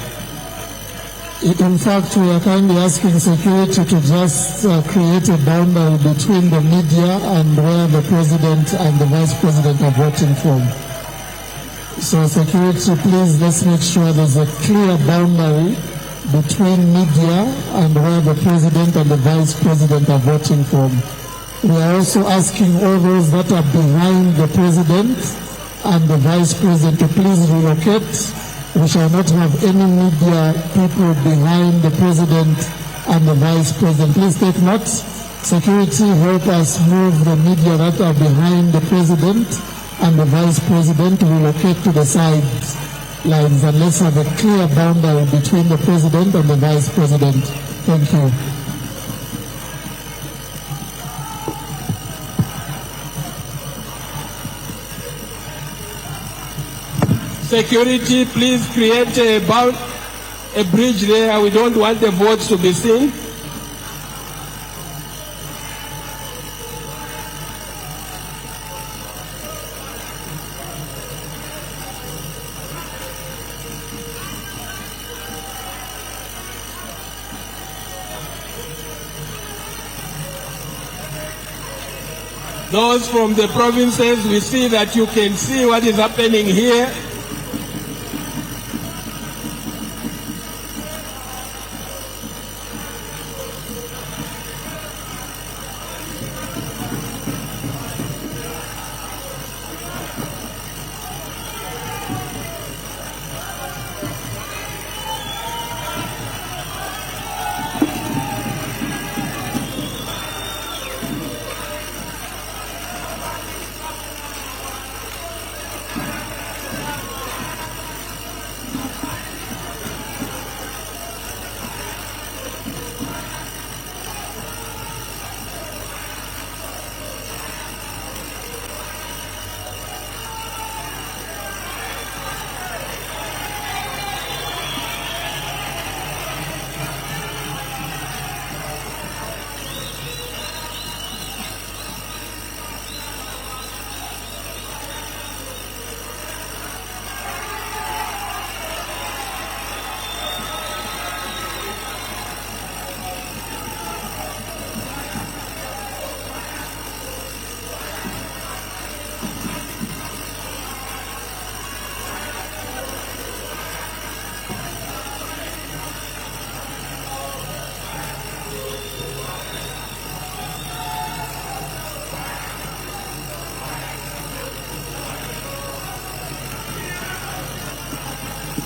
In fact, we are kindly asking security to just create a boundary between the media and where the president and the vice president are voting from. So security, please, let's make sure there's a clear boundary between media and where the president and the vice president are voting from. We are also asking all those that are behind the president and the vice president to please relocate. We shall not have any media people behind the president and the vice president. Please take note. Security, help us move the media that are behind the president and the vice president to relocate to the sidelines, and let's have a clear boundary between the president and the vice president. Thank you. Security, please create a bridge there. We don't want the votes to be seen. Those from the provinces, we see that you can see what is happening here.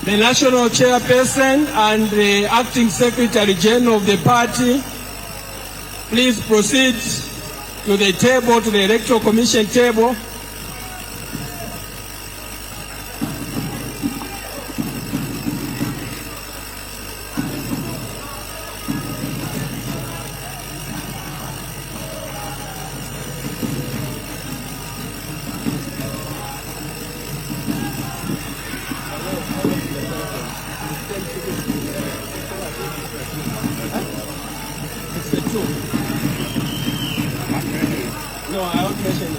The National Chairperson and the Acting Secretary General of the party, please proceed to the table, to the Electoral Commission table. No, I won't mention it.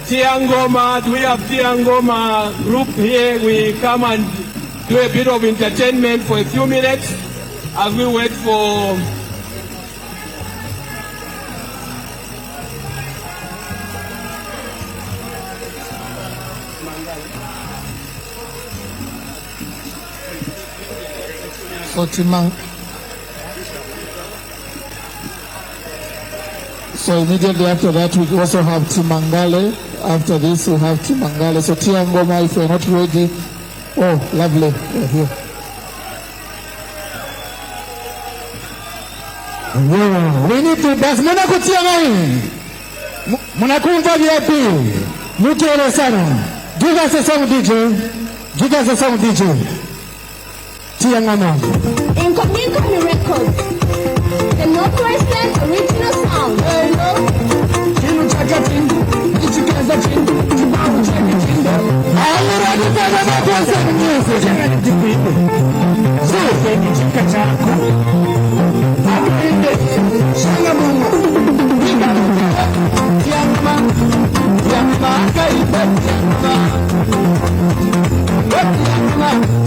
Tiangoma, do we have Tiangoma group here? We come and do a bit of entertainment for a few minutes as we wait for So immediately after that, we also have Timangale. After this, we have Timangale. So Tiangoma, if you're not ready, oh, lovely, you're here. Yeah, we need to dance. Muna kutia ngai. Muna kumva VIP. Mutele sana. Give us a song, DJ. Give us a song, DJ. Tiangoma. Incoming record. The Northwestern original sound. Kinu chakatin. Ichikaza chin. Kibabu chakatin. Already for the Northwestern music. So, chikachako. Hakainde. Shalamungu. Tiangoma. Tiangoma. Hakainde. Tiangoma. Tiangoma.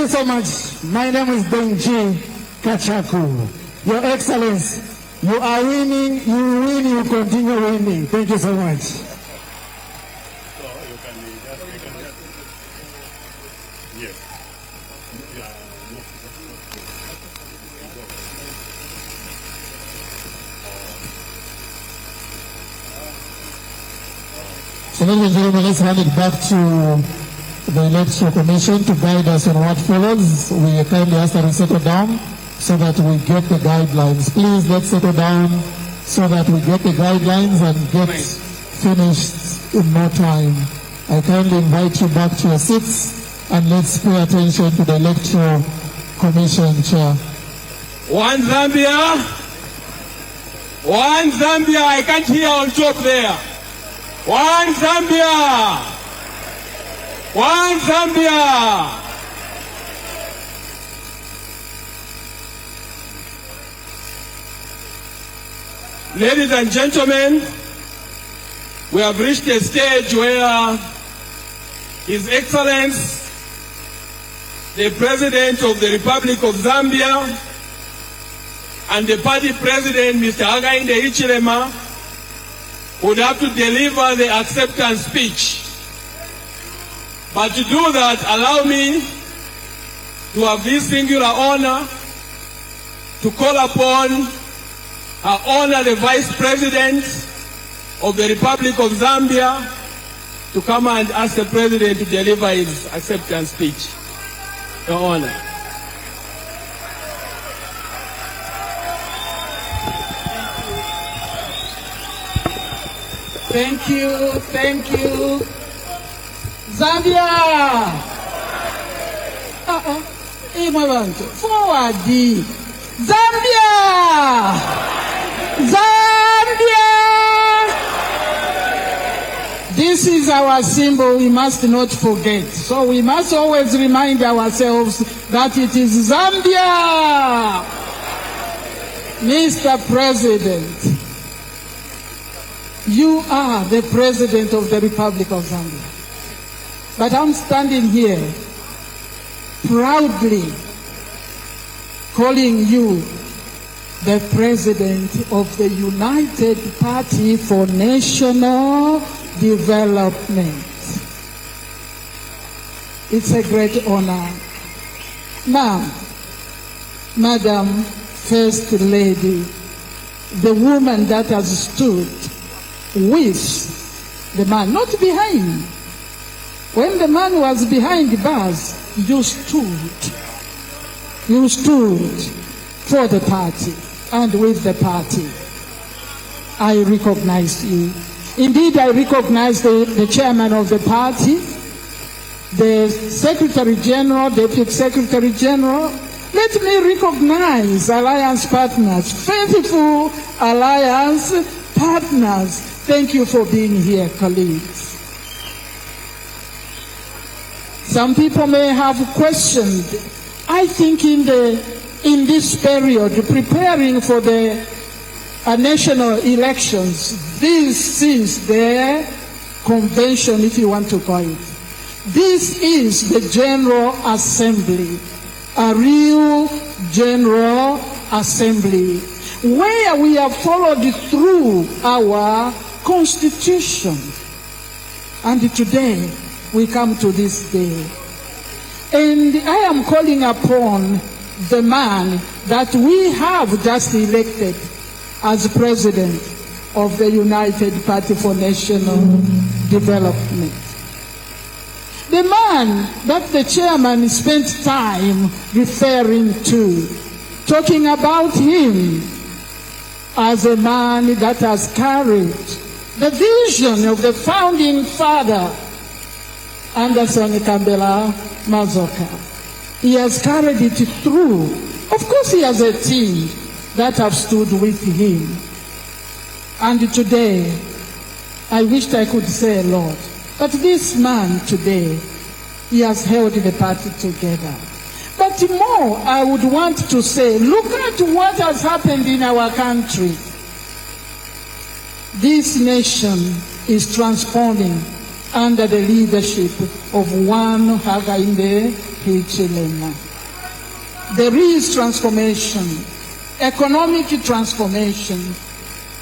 you so much. My name is Benji Kachaku. Your Excellency, you are winning, you win, you continue winning. Thank you so much. So ladies and gentlemen, let's hand it back to the Electoral Commission to guide us on what follows. We kindly ask that we settle down so that we get the guidelines. Please, let's settle down so that we get the guidelines and get finished in no time. I kindly invite you back to your seats and let's pay attention to the Electoral Commission Chair. One Zambia. One Zambia. I can't hear on top there. One Zambia! One Zambia! Ladies and gentlemen, we have reached a stage where His Excellency, the President of the Republic of Zambia, and the party President, Mr. Hakainde Hichilema, would have to deliver the acceptance speech. But to do that, allow me to have this singular honor to call upon Her Honor the Vice President of the Republic of Zambia to come and ask the President to deliver his acceptance speech. Your Honor. Thank you, thank you. Zambia! Forward. Zambia! Zambia! This is our symbol, we must not forget. So we must always remind ourselves that it is Zambia! Mr. President, you are the President of the Republic of Zambia. But I'm standing here proudly calling you the President of the United Party for National Development. It's a great honor. Now, Madam First Lady, the woman that has stood with the man, not behind. When the man was behind bars, you stood. You stood for the party and with the party. I recognize you. Indeed, I recognize the chairman of the party, the Secretary General, Deputy Secretary General. Let me recognize alliance partners, faithful alliance partners. Thank you for being here, colleagues. Some people may have questioned. I think in this period, preparing for the national elections, this is the convention, if you want to call it. This is the General Assembly, a real General Assembly, where we have followed through our Constitution. And today, we come to this day. And I am calling upon the man that we have just elected as President of the United Party for National Development. The man that the chairman spent time referring to, talking about him as a man that has carried the vision of the founding father, Anderson Kambela Mazoka. He has carried it through. Of course, he has a team that have stood with him. And today, I wished I could say a lot. But this man today, he has held the party together. But more, I would want to say, look at what has happened in our country. This nation is transforming under the leadership of one Hakainde Hichilema. There is transformation, economic transformation.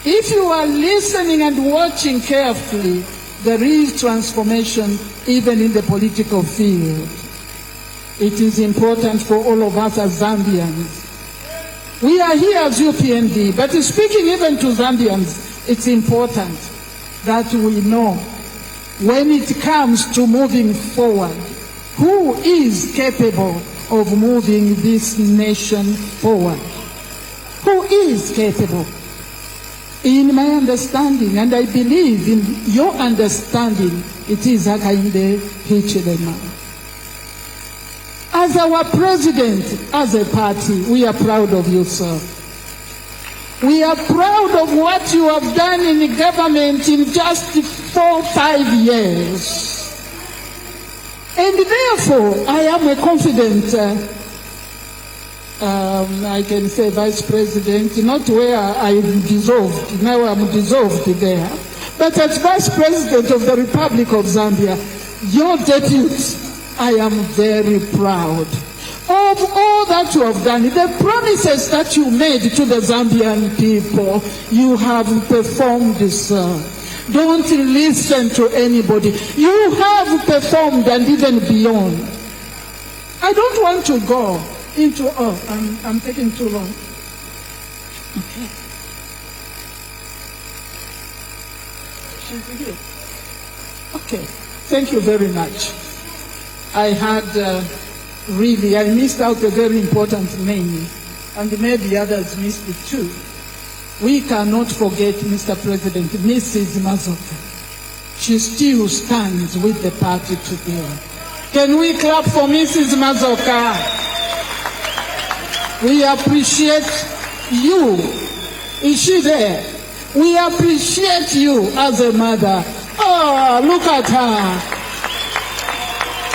If you are listening and watching carefully, there is transformation even in the political field. It is important for all of us as Zambians. We are here as UPND, but speaking even to Zambians, it's important that we know when it comes to moving forward, who is capable of moving this nation forward? Who is capable? In my understanding, and I believe in your understanding, it is Hakainde Hichilema. As our president, as a party, we are proud of you, sir. We are proud of what you have done in the government in just 4 or 5 years. And therefore, I am a confident, I can say vice president, not where I am dissolved, now I'm dissolved there, but as vice president of the Republic of Zambia, your deputy, I am very proud of all that you have done. The promises that you made to the Zambian people, you have performed, sir. Don't listen to anybody. You have performed and even beyond. I don't want to go into, I'm taking too long. Okay. She's here. Okay, thank you very much. I had I missed out a very important name, and maybe others missed it too. We cannot forget, Mr. President, Mrs. Mazoka. She still stands with the party today. Can we clap for Mrs. Mazoka? We appreciate you. Is she there? We appreciate you as a mother. Oh, look at her.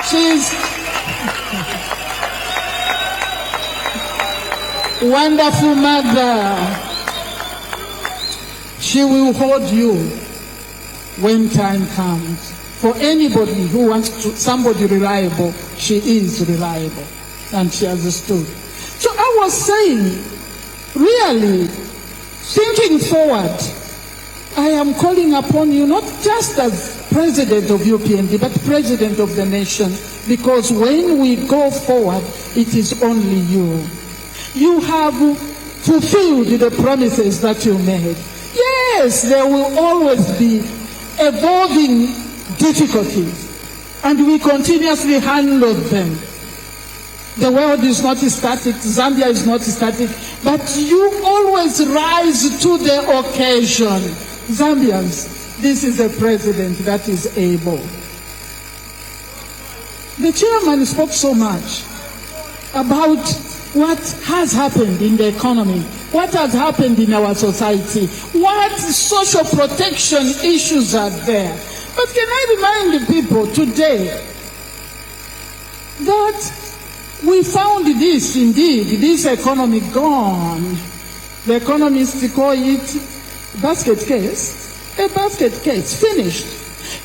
She's wonderful mother. She will hold you when time comes. For anybody who wants to, somebody reliable, she is reliable. And she has stood. So I was saying, really, thinking forward, I am calling upon you not just as president of UPND, but president of the nation, because when we go forward, it is only you. You have fulfilled the promises that you made. Yes, there will always be evolving difficulties, and we continuously handle them. The world is not static, Zambia is not static, but you always rise to the occasion. Zambians, this is a president that is able. The chairman spoke so much about what has happened in the economy, what has happened in our society, what social protection issues are there. But can I remind the people today that we found this indeed, this economy gone. The economists call it basket case, a basket case, finished.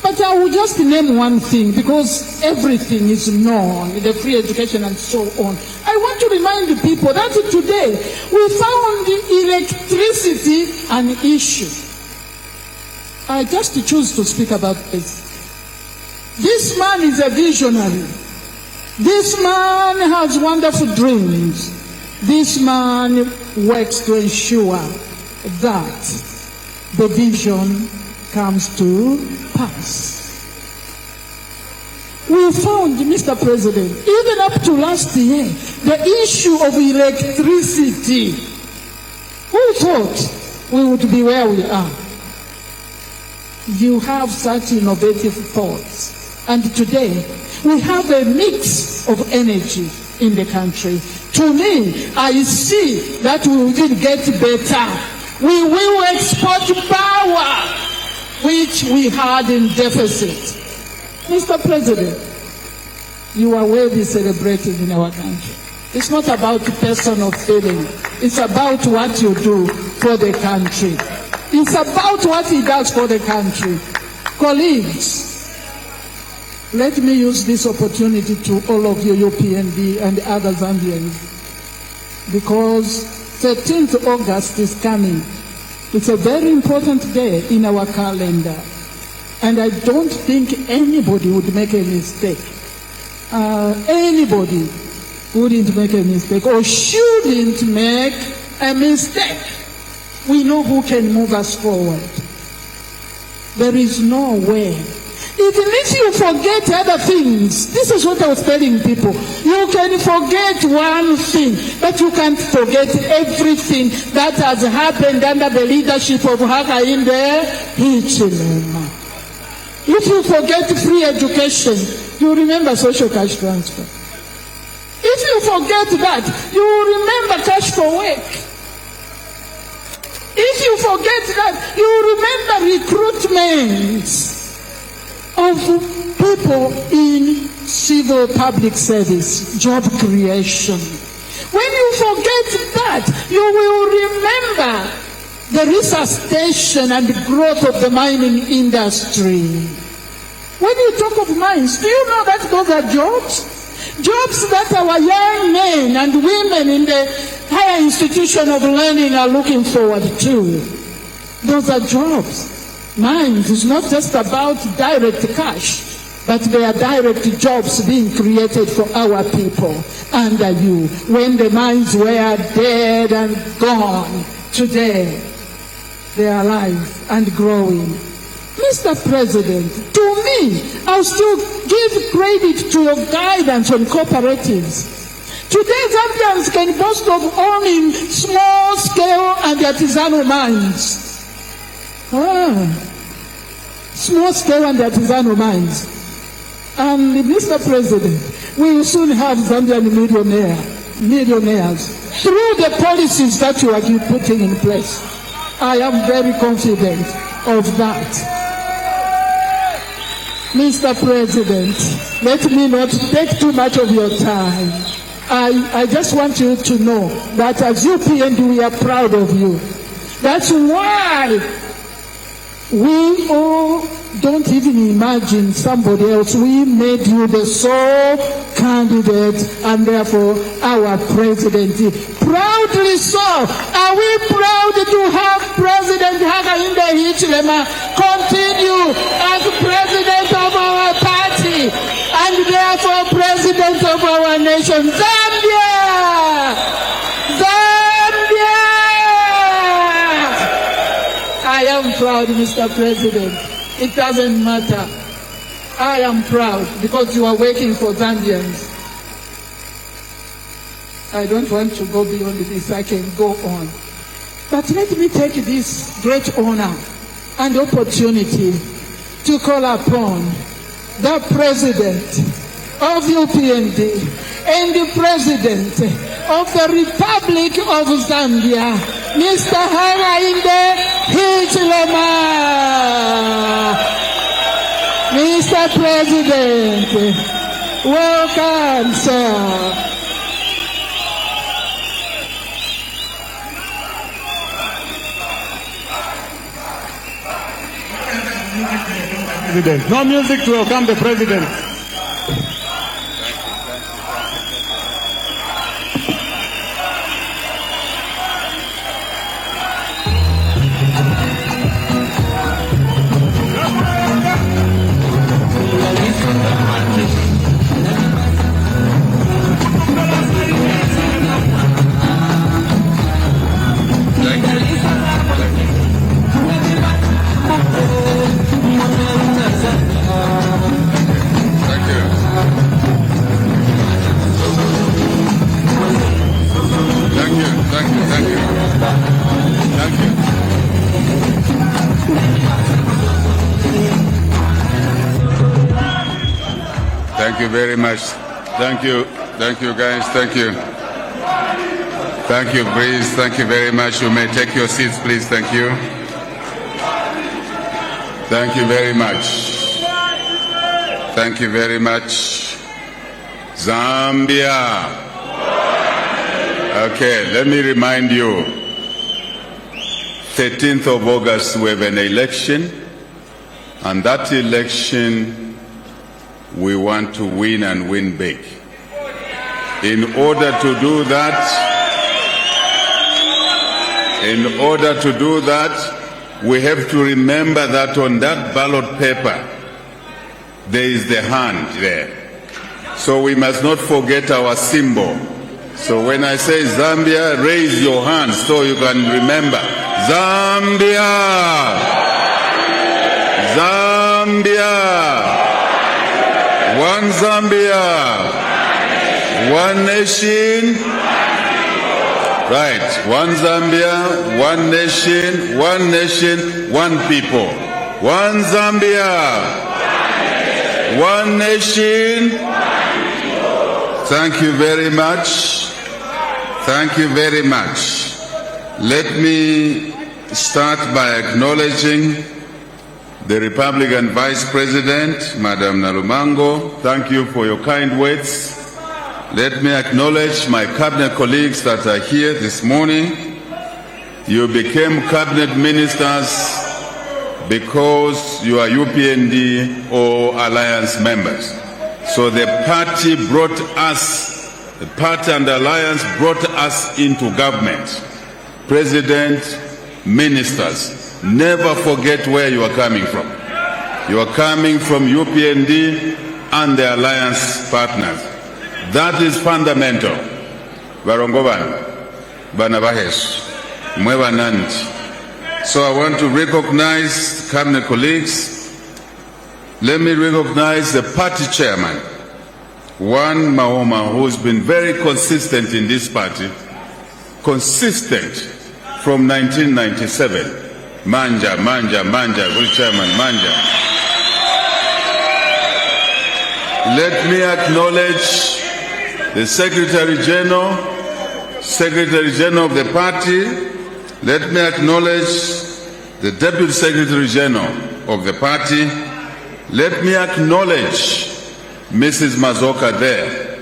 But I will just name one thing because everything is known, the free education and so on. I want to remind the people that today we found electricity an issue. I just choose to speak about this. This man is a visionary. This man has wonderful dreams. This man works to ensure that the vision comes to pass. We found, Mr. President, even up to last year, the issue of electricity. Who thought we would be where we are? You have such innovative thoughts. And today, we have a mix of energy in the country. To me, I see that we will get better. We will export power, which we had in deficit. Mr. President, you are worthy celebrated in our country. It's not about personal feeling. It's about what you do for the country. It's about what he does for the country. Colleagues, let me use this opportunity to all of you UPND and other Zambians, because 13th August is coming. It's a very important day in our calendar, and I don't think anybody would make a mistake. Anybody wouldn't make a mistake or shouldn't make a mistake. We know who can move us forward. There is no way. Even if you forget other things, this is what I was telling people. You can forget one thing, but you can't forget everything that has happened under the leadership of Hakainde Hichilema. If you forget free education, you remember social cash transfer. If you forget that, you remember cash for work. If you forget that, you remember recruitment of people in civil public service, job creation. When you forget that, you will remember the resuscitation and growth of the mining industry. When you talk of mines, do you know that those are jobs? Jobs that our young men and women in the higher institution of learning are looking forward to. Those are jobs. Mines is not just about direct cash, but they are direct jobs being created for our people under you. When the mines were dead and gone, today they are alive and growing. Mr. President, to me, I'll still give credit to your guidance on cooperatives. Today, Zambians can boast of owning small-scale and artisanal mines. Small-scale and artisanal mines. And Mr. President, we will soon have Zambian millionaires through the policies that you are putting in place. I am very confident of that. Mr. President, let me not take too much of your time. I just want you to know that as UPND, we are proud of you. That's why we all don't even imagine somebody else. We made you the sole candidate and therefore our president. Proudly so. Are we proud to have President Hakainde Hichilema continue as president of our party and therefore president of our nation? Zambia! Zambia! I am proud, Mr. President. It doesn't matter. I am proud because you are working for Zambians. I don't want to go beyond this. I can go on. But let me take this great honor and opportunity to call upon the President of UPND and the President of the Republic of Zambia, Mr. Hakainde Hichilema. Mr. President, welcome, sir. President. No music to welcome the President. Thank you very much. Thank you guys. Thank you. Thank you, please. Thank you very much. You may take your seats, please. Thank you. Thank you very much. Thank you very much. Zambia. Okay, let me remind you, 13th of August we have an election, and that election we want to win and win big. In order to do that, we have to remember that on that ballot paper, there is the hand there. So we must not forget our symbol. So when I say Zambia, raise your hand so you can remember. Zambia! Zambia! One Zambia! One nation! Right, one Zambia, one nation, one people. One Zambia, one nation. Thank you very much. Thank you very much. Let me start by acknowledging the Republican Vice President, Madam Nalumango. Thank you for your kind words. Let me acknowledge my cabinet colleagues that are here this morning. You became cabinet ministers because you are UPND or alliance members. So the party brought us, the party and the alliance brought us into government. President, ministers, never forget where you are coming from. You are coming from UPND and the alliance partners. That is fundamental. So I want to recognize cabinet colleagues. Let me recognize the party chairman, Juan Mahoma, who's been very consistent in this party, consistent from 1997. Manja, good chairman, Manja. Let me acknowledge the Secretary General of the party. Let me acknowledge the Deputy Secretary General of the party. Let me acknowledge Mrs. Mazoka there.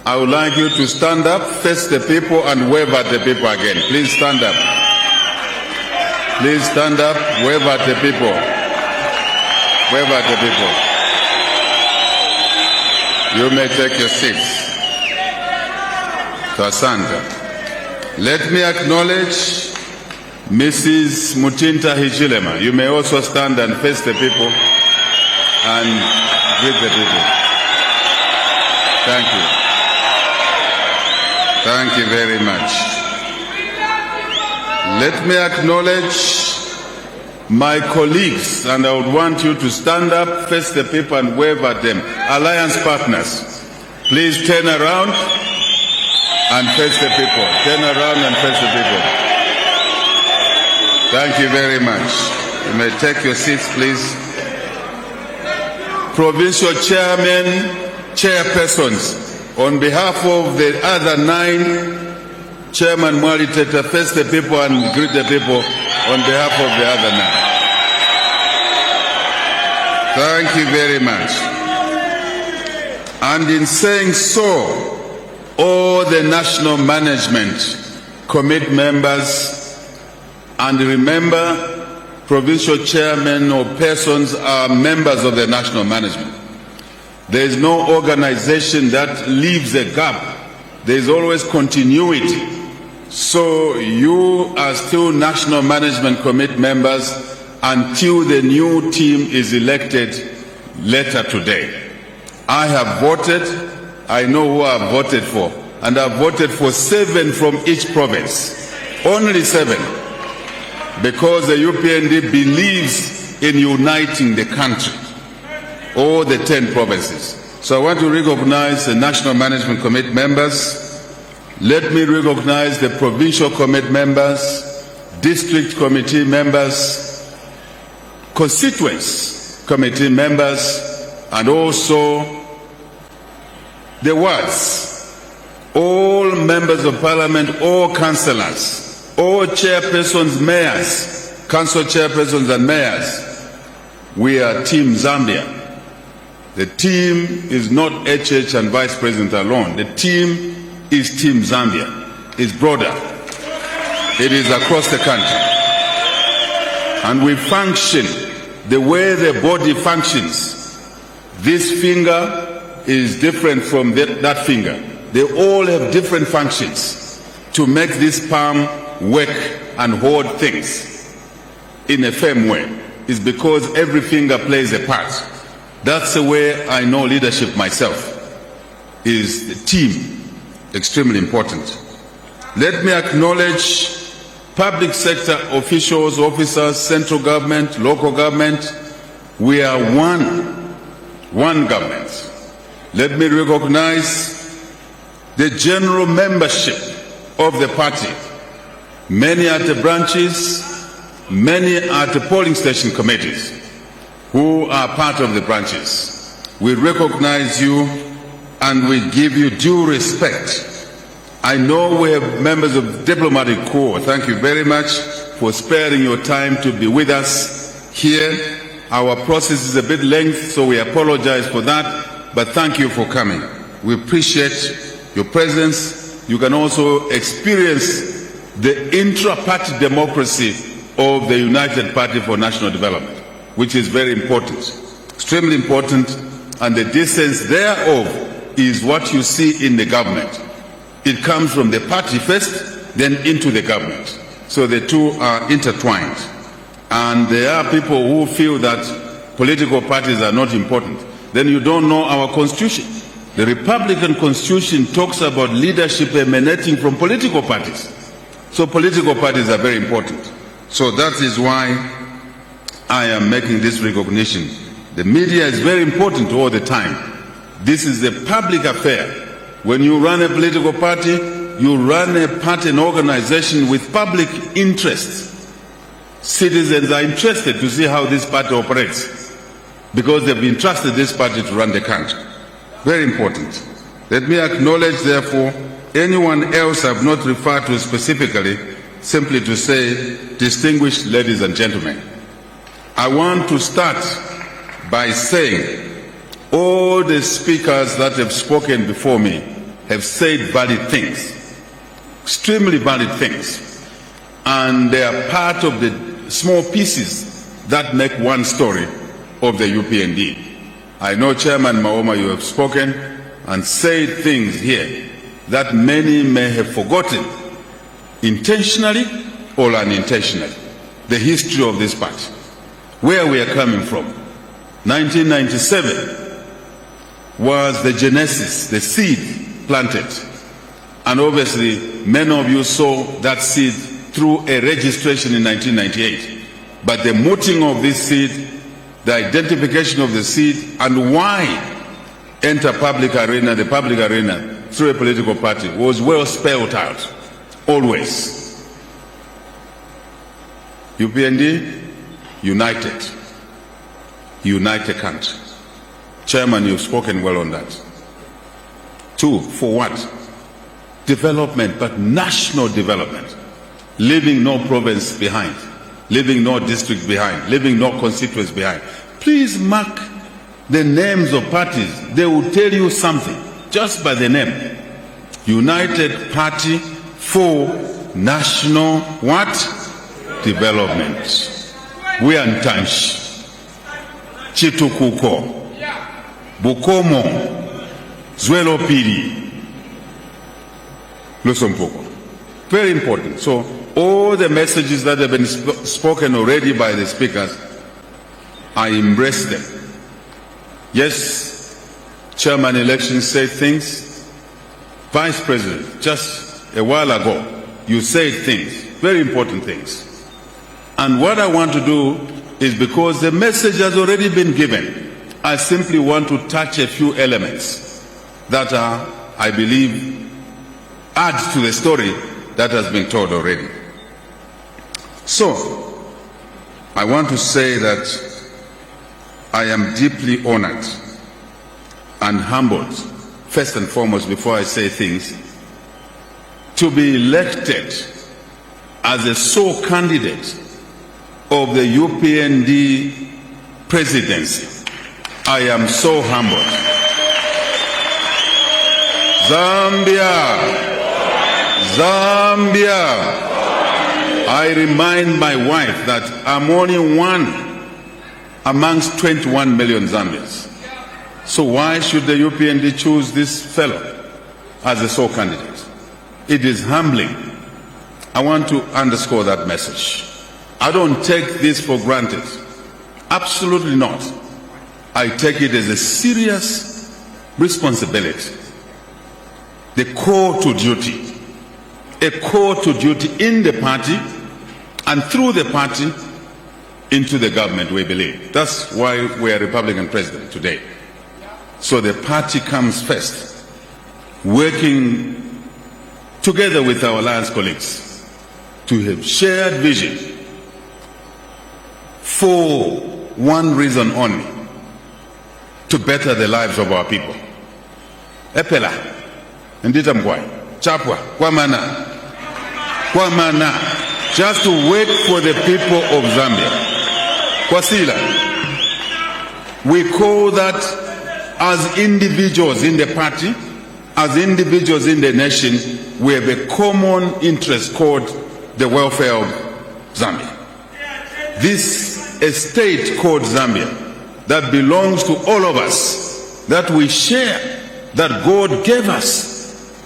I would like you to stand up, face the people, and wave at the people again. Please stand up. Please stand up, wave at the people. Wave at the people. You may take your seats. To Asanta. Let me acknowledge Mrs. Mutinta Hichilema. You may also stand and face the people and greet the people. Thank you. Thank you very much. Let me acknowledge my colleagues, and I would want you to stand up, face the people, and wave at them. Alliance partners, please turn around and face the people. Turn around and face the people. Thank you very much. You may take your seats, please. Provincial chairmen, chairpersons, on behalf of the other 9, Chairman Mwali Teta, face the people and greet the people on behalf of the other 9. Thank you very much. And in saying so, all the national management commit members, and remember, provincial chairmen or persons are members of the national management. There is no organization that leaves a gap. There is always continuity. So you are still national management commit members until the new team is elected later today. I have voted. I know who I have voted for. And I have voted for 7 from each province. Only 7. Because the UPND believes in uniting the country. All the 10 provinces. So I want to recognize the National Management Committee members. Let me recognize the provincial committee members, district committee members, constituents committee members, and also the wards. All members of parliament, all councillors, all chairpersons, mayors, council chairpersons and mayors. We are Team Zambia. The team is not HH and Vice President alone. The team is Team Zambia. It's broader. It is across the country. And we function the way the body functions. This finger is different from that finger. They all have different functions to make this palm work and hold things in a firm way. It's because every finger plays a part. That's the way I know leadership myself, is the team, extremely important. Let me acknowledge public sector officials, officers, central government, local government. We are one government. Let me recognize the general membership of the party. Many at the branches, many at the polling station committees who are part of the branches. We recognize you and we give you due respect. I know we have members of the diplomatic corps. Thank you very much for sparing your time to be with us here. Our process is a bit lengthy, so we apologize for that, but thank you for coming. We appreciate your presence. You can also experience the intra-party democracy of the United Party for National Development, which is very important, extremely important, and the distance thereof is what you see in the government. It comes from the party first, then into the government. So the two are intertwined. And there are people who feel that political parties are not important. Then you don't know our constitution. The Republican Constitution talks about leadership emanating from political parties. So political parties are very important. So that is why I am making this recognition. The media is very important all the time. This is a public affair. When you run a political party, you run a party and organization with public interests. Citizens are interested to see how this party operates because they've entrusted this party to run the country. Very important. Let me acknowledge, therefore, anyone else I've not referred to specifically, simply to say, distinguished ladies and gentlemen, I want to start by saying all the speakers that have spoken before me have said valid things, extremely valid things, and they are part of the small pieces that make one story of the UPND. I know, Chairman Maoma, you have spoken and said things here that many may have forgotten, intentionally or unintentionally. The history of this party, where we are coming from. 1997 was the genesis, the seed planted. And obviously, many of you saw that seed through a registration in 1998. But the mooting of this seed, the identification of the seed, and why enter public arena, the public arena, through a political party was well spelled out, always. UPND, united. Unite the country. Chairman, you've spoken well on that. Two, for what? Development, but national development. Leaving no province behind, leaving no district behind, leaving no constituents behind. Please mark the names of parties. They will tell you something, just by the name. United Party for National what? Development. We are Ntanshi, Chitukuko, Bukomo, Zwelo Piri, Lusompoko. Very important. So all the messages that have been spoken already by the speakers, I embrace them. Yes, Chairman elections said things. Vice President, just a while ago, you said things, very important things. And what I want to do is, because the message has already been given, I simply want to touch a few elements that are, I believe, add to the story that has been told already. So, I want to say that I am deeply honored and humbled, first and foremost, before I say things, to be elected as a sole candidate of the UPND presidency. I am so humbled. Zambia. I remind my wife that I'm only one amongst 21 million Zambians. So why should the UPND choose this fellow as the sole candidate? It is humbling. I want to underscore that message. I don't take this for granted. Absolutely not. I take it as a serious responsibility. The call to duty. A call to duty in the party and through the party into the government, we believe. That's why we are Republican president today. So the party comes first, working together with our alliance colleagues to have shared vision for one reason only, to better the lives of our people. Epela, ndita mkwai, chapwa, kwa mana, just to work for the people of Zambia. Kwasila, we call that as individuals in the party, as individuals in the nation, we have a common interest called the welfare of Zambia. This estate called Zambia that belongs to all of us, that we share, that God gave us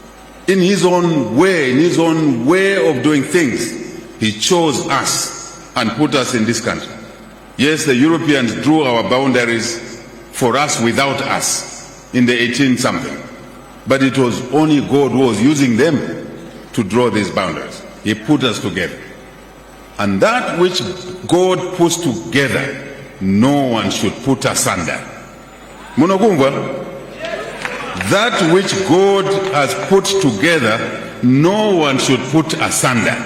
in His own way of doing things. He chose us and put us in this country. Yes, the Europeans drew our boundaries for us without us in the 18-something. But it was only God who was using them to draw these boundaries. He put us together. And that which God puts together, no one should put asunder. Munogungwa, that which God has put together, no one should put asunder.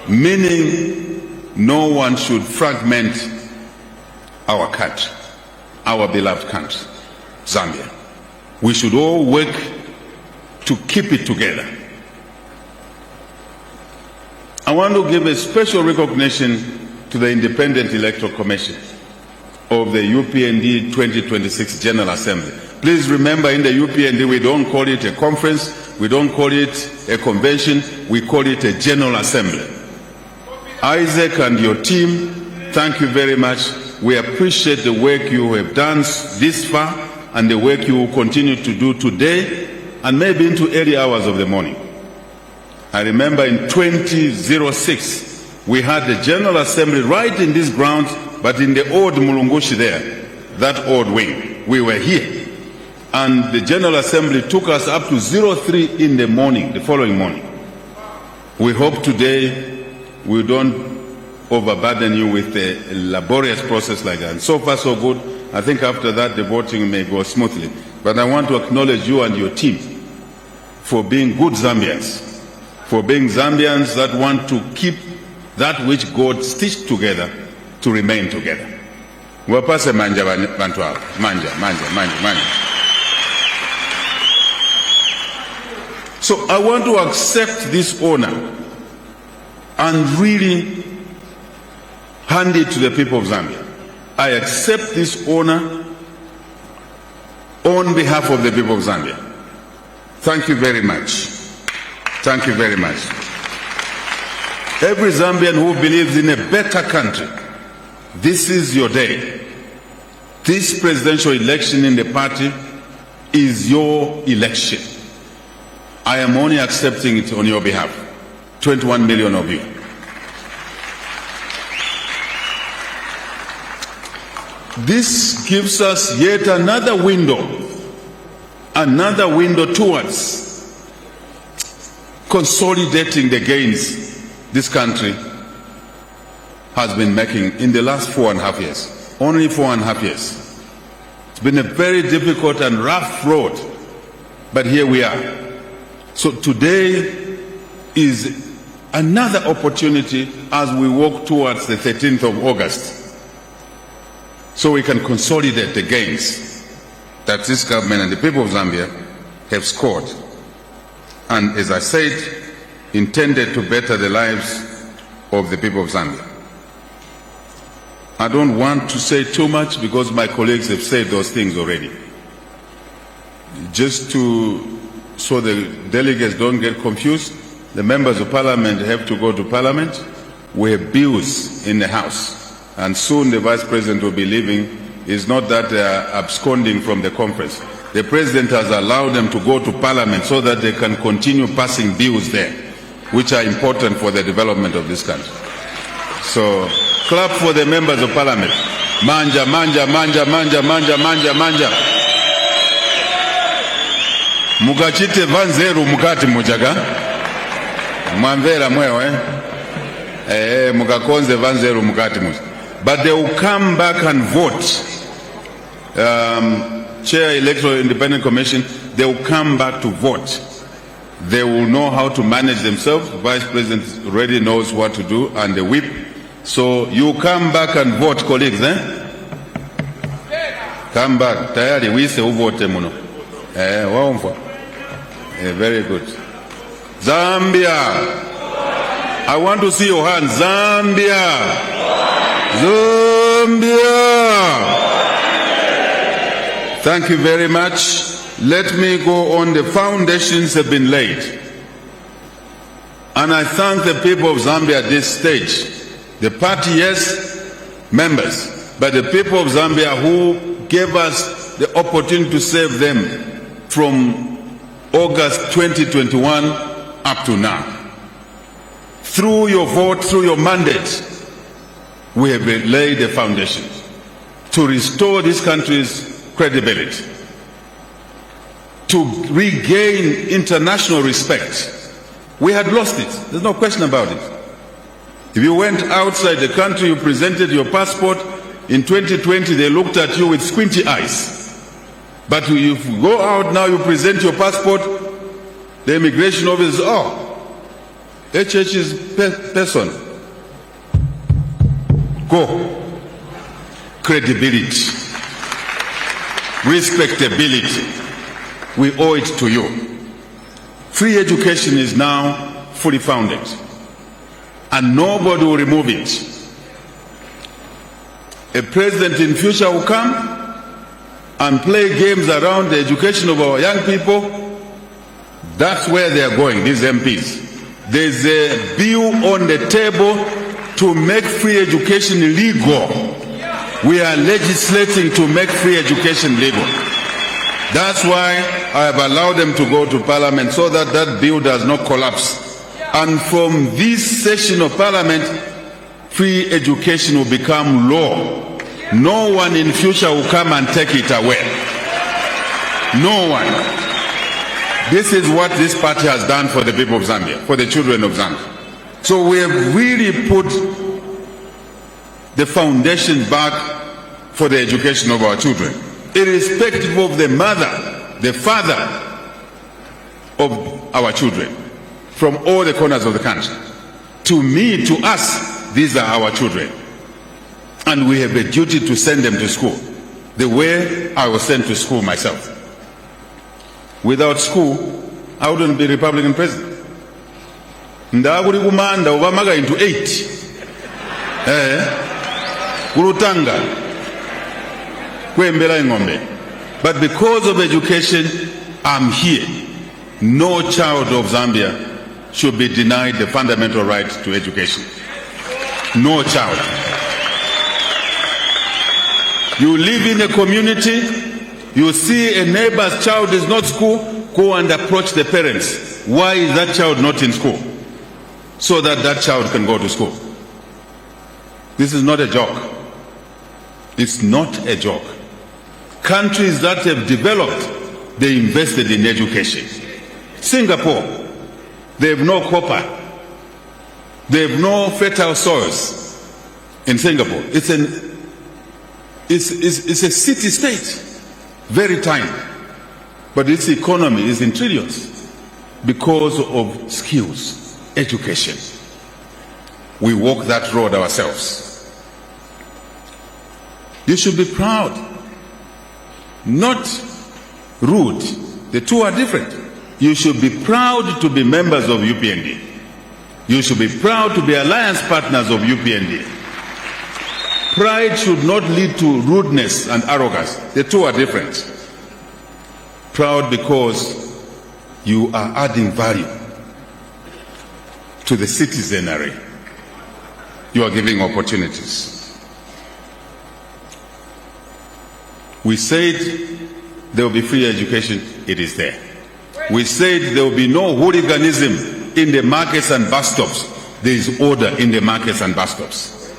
Meaning, no one should fragment our country, our beloved country, Zambia. We should all work to keep it together. I want to give a special recognition to the Independent Electoral Commission of the UPND 2026 General Assembly. Please remember, in the UPND, we don't call it a conference, we don't call it a convention, we call it a General Assembly. Isaac and your team, thank you very much. We appreciate the work you have done this far and the work you will continue to do today and maybe into early hours of the morning. I remember in 2006, we had the General Assembly right in this ground, but in the old Mulungushi there, that old wing. We were here. And the General Assembly took us up to 03 in the morning, the following morning. We hope today we don't overburden you with a laborious process like that. And so far, so good. I think after that, the voting may go smoothly. But I want to acknowledge you and your team for being good Zambians, for being Zambians that want to keep that which God stitched together to remain together. Wapase manja bantu hao. Manja. So I want to accept this honor and really hand it to the people of Zambia. I accept this honor on behalf of the people of Zambia. Thank you very much. Thank you very much. Every Zambian who believes in a better country, this is your day. This presidential election in the party is your election. I am only accepting it on your behalf. 21 million of you. This gives us yet another window towards consolidating the gains this country has been making in the last 4.5 years. Only 4.5 years. It's been a very difficult and rough road, but here we are. So today is another opportunity as we walk towards the 13th of August, so we can consolidate the gains that this government and the people of Zambia have scored, and as I said, intended to better the lives of the people of Zambia. I don't want to say too much because my colleagues have said those things already. Just so the delegates don't get confused, the members of parliament have to go to parliament. We have bills in the House, and soon the vice president will be leaving is not that they are absconding from the conference. The President has allowed them to go to Parliament so that they can continue passing bills there, which are important for the development of this country. So, clap for the members of Parliament. Manja, manja, manja, manja, manja, manja, manja. Mugachite vanzeru mukati mujaga. Mwamvera mwewe. Mugakonze vanzeru mukati mujaga. But they will come back and vote. Chair Electoral Independent Commission, they will come back to vote. They will know how to manage themselves. The Vice President already knows what to do, and the whip. So you come back and vote, colleagues, eh? Come back. Tayari wise uvote muno. Waumfa. Very good. Zambia. I want to see your hands. Zambia. Zambia. Thank you very much. Let me go on. The foundations have been laid. And I thank the people of Zambia at this stage. The party, yes, members, but the people of Zambia who gave us the opportunity to serve them from August 2021 up to now. Through your vote, through your mandate, we have laid the foundation to restore this country's credibility, to regain international respect. We had lost it. There's no question about it. If you went outside the country, you presented your passport. In 2020, they looked at you with squinty eyes. But if you go out now, you present your passport, the immigration officer, oh, HH is person. Go. Credibility. Respectability. We owe it to you. Free education is now fully founded, and nobody will remove it. A president in future will come and play games around the education of our young people. That's where they are going, these MPs. There's a bill on the table to make free education legal. We are legislating to make free education legal. That's why I have allowed them to go to Parliament, so that that bill does not collapse. And from this session of Parliament, free education will become law. No one in future will come and take it away. No one. This is what this party has done for the people of Zambia, for the children of Zambia. So we have really put the foundation back for the education of our children, irrespective of the mother, the father of our children, from all the corners of the country. To me, to us, these are our children. And we have a duty to send them to school, the way I was sent to school myself. Without school, I wouldn't be Republican president. Ndaguri kumanda ubamaga into 8. Kurutanga. Kwembela ingombe. But because of education, I'm here. No child of Zambia should be denied the fundamental right to education. No child. You live in a community, you see a neighbor's child is not school, go and approach the parents. Why is that child not in school? So that that child can go to school. This is not a joke. It's not a joke. Countries that have developed, they invested in education. Singapore, they have no copper. They have no fertile soils in Singapore. It's a city-state, very tiny. But its economy is in trillions because of skills, education. We walk that road ourselves. You should be proud, not rude. The two are different. You should be proud to be members of UPND. You should be proud to be alliance partners of UPND. Pride should not lead to rudeness and arrogance. The two are different. Proud because you are adding value to the citizenry. You are giving opportunities. We said there will be free education. It is there. We said there will be no hooliganism in the markets and bus stops. There is order in the markets and bus stops.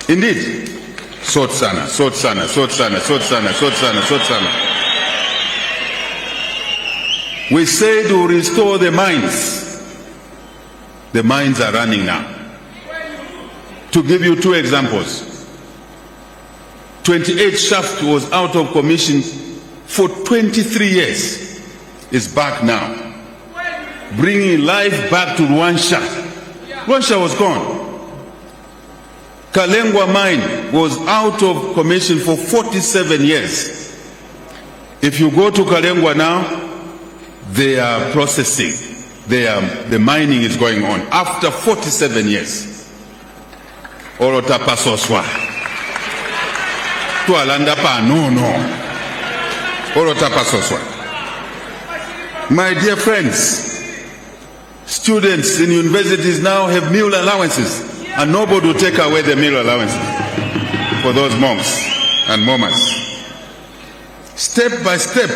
Indeed. Sort sana, sort sana, sort sana, sort sana, sort sana, sort sana. We said to restore the mines. The mines are running now. To give you two examples, 28 shaft was out of commission for 23 years. It's back now. Bringing life back to Rwansha. Rwansha was gone. Kalengwa mine was out of commission for 47 years. If you go to Kalengwa now, they are processing. The mining is going on after 47 years. Orotapa soswa. Tualanda pa no. Orotapa soswa. My dear friends, students in universities now have meal allowances, and nobody will take away the meal allowances for those monks and mamas. Step by step,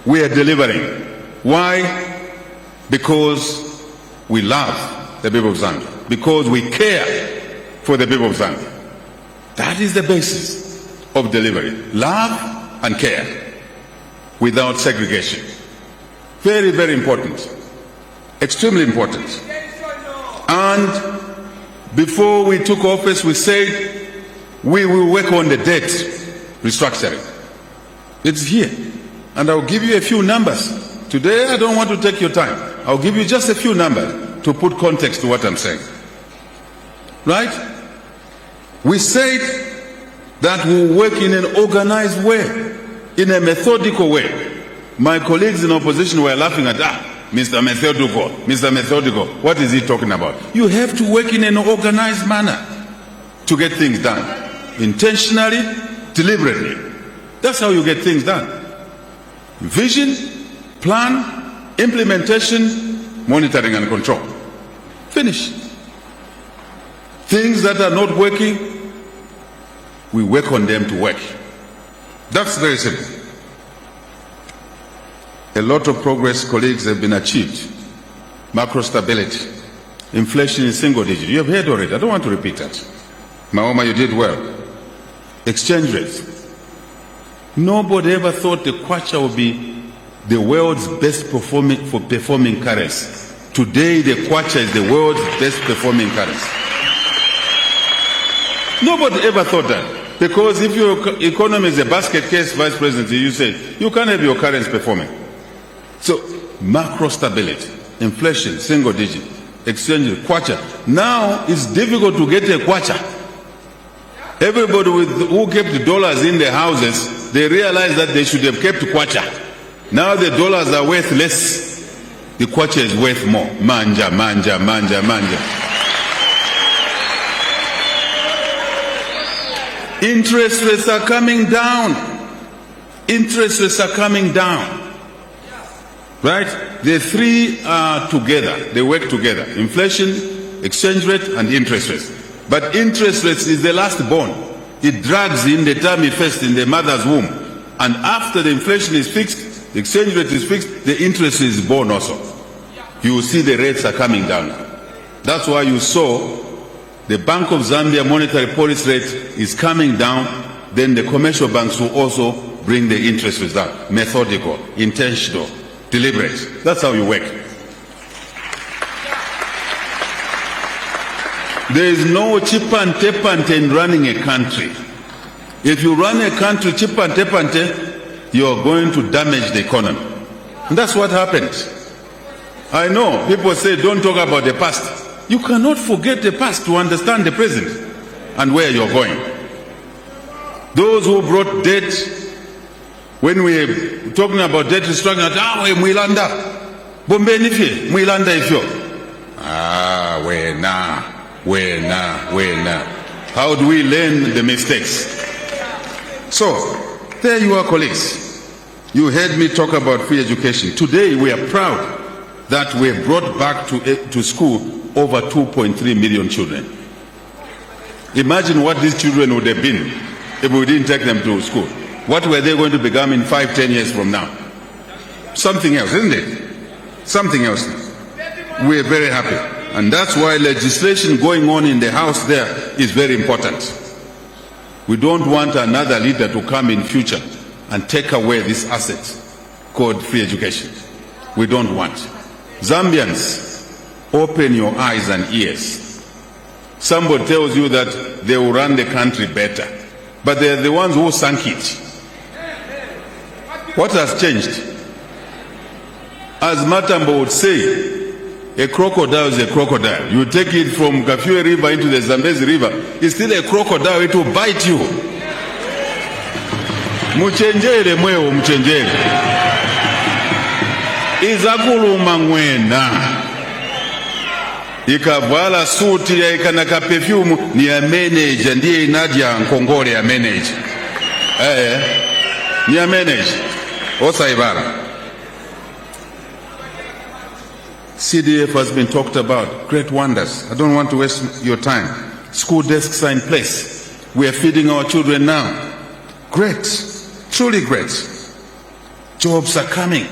we are delivering. Why? Because we love the people of Zambia. Because we care for the people of Zambia. That is the basis of delivery. Love and care without segregation. Very, very important. Extremely important. And before we took office, we said we will work on the debt restructuring. It's here. And I'll give you a few numbers. Today, I don't want to take your time. I'll give you just a few numbers to put context to what I'm saying. Right? We said that we'll work in an organized way, in a methodical way. My colleagues in opposition were laughing at that. Mr. Methodical, what is he talking about? You have to work in an organized manner to get things done. Intentionally, deliberately. That's how you get things done. Vision, plan, implementation, monitoring and control. Finish. Things that are not working, we work on them to work. That's very simple. A lot of progress, colleagues, have been achieved. Macro stability. Inflation is single digit. You have heard already. I don't want to repeat that. Maoma, you did well. Exchange rates. Nobody ever thought the kwacha would be the world's best performing currency. Today, the kwacha is the world's best performing currency. Nobody ever thought that. Because if your economy is a basket case, Vice President, you say, you can't have your currency performing. So, macro stability, inflation, single digit, exchange rate, kwacha. Now, it's difficult to get a kwacha. Everybody who kept dollars in their houses, they realized that they should have kept kwacha. Now the dollars are worth less. The kwacha is worth more. Manja, manja, manja, manja. Interest rates are coming down. Interest rates are coming down. Right? The three are together. They work together. Inflation, exchange rate, and interest rates. But interest rates is the last born. It drags in the time it first in the mother's womb. And after the inflation is fixed, the exchange rate is fixed, the interest is born also. You will see the rates are coming down now. That's why you saw the Bank of Zambia monetary policy rate is coming down. Then the commercial banks will also bring the interest rates down. Methodical, intentional, deliberate. That's how you work. There is no chipante in running a country. If you run a country chipante, you are going to damage the economy. And that's what happened. I know people say don't talk about the past. You cannot forget the past to understand the present and where you're going. Those who brought debt, when we're talking about debt restructuring, Mwilanda, Bombe Nifi, Mwilanda Ifyo. Where now? How do we learn the mistakes? So, there you are, colleagues. You heard me talk about free education. Today, we are proud that we have brought back to school over 2.3 million children. Imagine what these children would have been if we didn't take them to school. what were they going to become in 5-10 years from now? Something else, isn't it? Something else. We're very happy. And that's why legislation going on in the House there is very important. We don't want another leader to come in future and take away this asset called free education. We don't want. Zambians, open your eyes and ears. Somebody tells you that they will run the country better, but they're the ones who sank it. What has changed? As Matambo would say, a crocodile is a crocodile. You take it from Kafue River into the Zambezi River, it's still a crocodile, it will bite you. Muchenjere mwewo muchenjere. Izakuluma ngwena. Ikavala suti ya ikanaka perfume ni ya manager, ndiye inadia nkongole ya manager. Ni ya manager. Osa ibara. CDF has been talked about, great wonders. I don't want to waste your time. School desks are in place. We are feeding our children now. Great, truly great. Jobs are coming.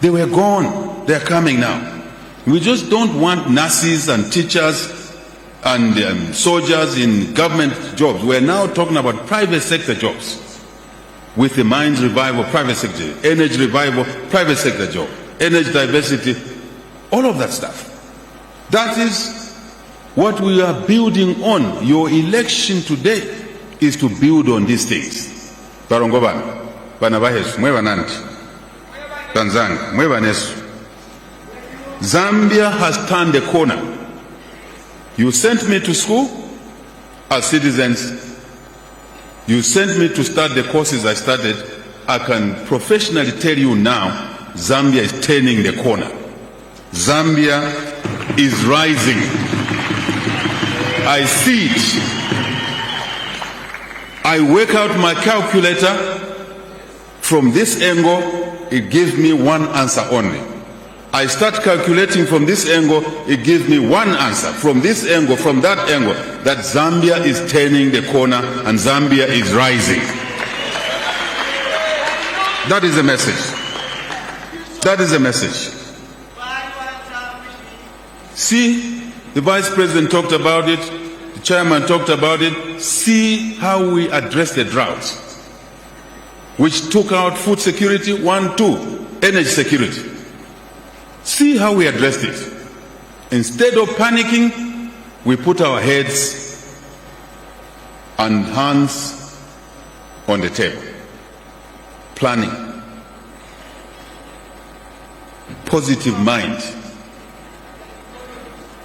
They were gone, they are coming now. We just don't want nurses and teachers and soldiers in government jobs. We're now talking about private sector jobs. With the mines revival, private sector, energy revival, private sector job, energy diversity, all of that stuff. That is what we are building on. Your election today is to build on these things. Barongobana, Banabahes, Mwevananti, Tanzania, Mwevanesu. Zambia has turned the corner. You sent me to school as citizens. You sent me to start the courses I started. I can professionally tell you now, Zambia is turning the corner. Zambia is rising. I see it. I work out my calculator. From this angle, it gives me one answer only. I start calculating from this angle, it gives me one answer. From this angle, from that angle, that Zambia is turning the corner and Zambia is rising. That is the message. That is the message. See, the Vice President talked about it, the Chairman talked about it. See how we address the drought, which took out food security, 1, 2, energy security. See how we addressed it. Instead of panicking, we put our heads and hands on the table. Planning. Positive mind.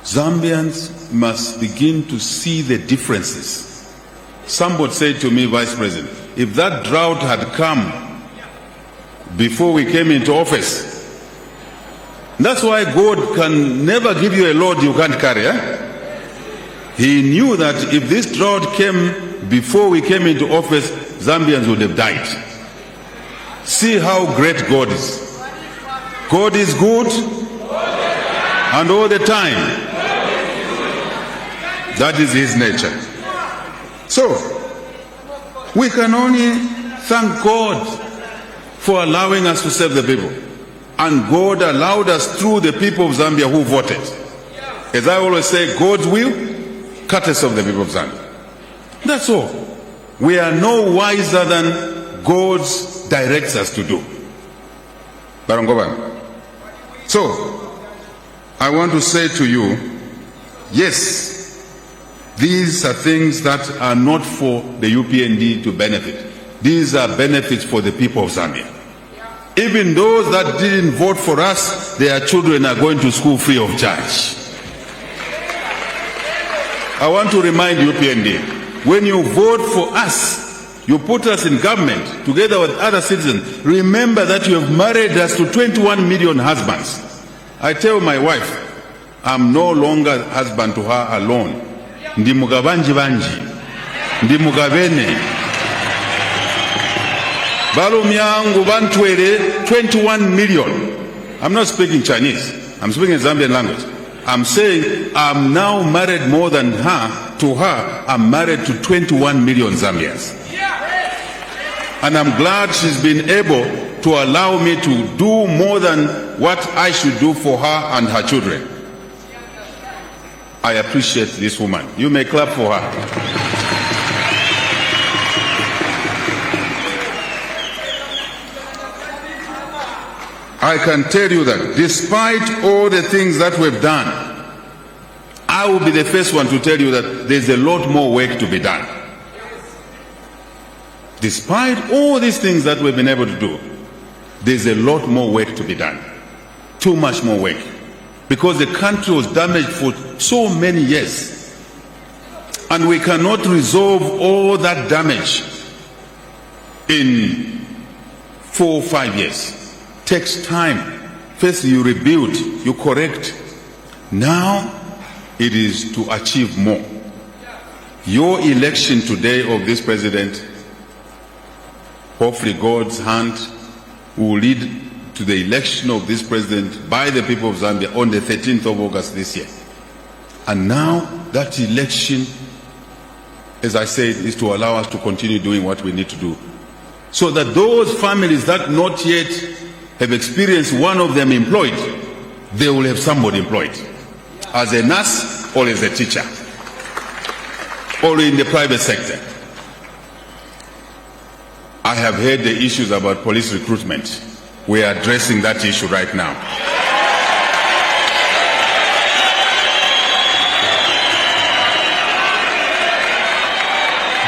Zambians must begin to see the differences. Somebody said to me, Vice President, if that drought had come before we came into office, that's why God can never give you a load you can't carry. He knew that if this drought came before we came into office, Zambians would have died. See how great God is. God is good and all the time. That is his nature. So, we can only thank God for allowing us to serve the people. And God allowed us through the people of Zambia who voted. As I always say, God's will, courtesy of the people of Zambia. That's all. We are no wiser than God directs us to do. Barongoban. So, I want to say to you, yes, these are things that are not for the UPND to benefit. These are benefits for the people of Zambia. Even those that didn't vote for us, their children are going to school free of charge. I want to remind UPND, when you vote for us, you put us in government together with other citizens, remember that you have married us to 21 million husbands. I tell my wife, I'm no longer husband to her alone. Ndi mugabanji banji, ndi mugabene. Balumyangu bantwele 21 million. I'm not speaking Chinese. I'm speaking Zambian language. I'm saying I'm now married more than her. To her, I'm married to 21 million Zambians. And I'm glad she's been able to allow me to do more than what I should do for her and her children. I appreciate this woman. You may clap for her. I can tell you that despite all the things that we've done, I will be the first one to tell you that there's a lot more work to be done. Despite all these things that we've been able to do, there's a lot more work to be done. Too much more work. Because the country was damaged for so many years. And we cannot resolve all that damage in 4 or 5 years. Takes time. First you rebuild, you correct. Now it is to achieve more. Your election today of this president, hopefully God's hand will lead to the election of this president by the people of Zambia on the 13th of August this year. And now that election, as I said, is to allow us to continue doing what we need to do. So that those families that not yet have experienced one of them employed, they will have somebody employed. As a nurse or as a teacher. Or in the private sector. I have heard the issues about police recruitment. We are addressing that issue right now.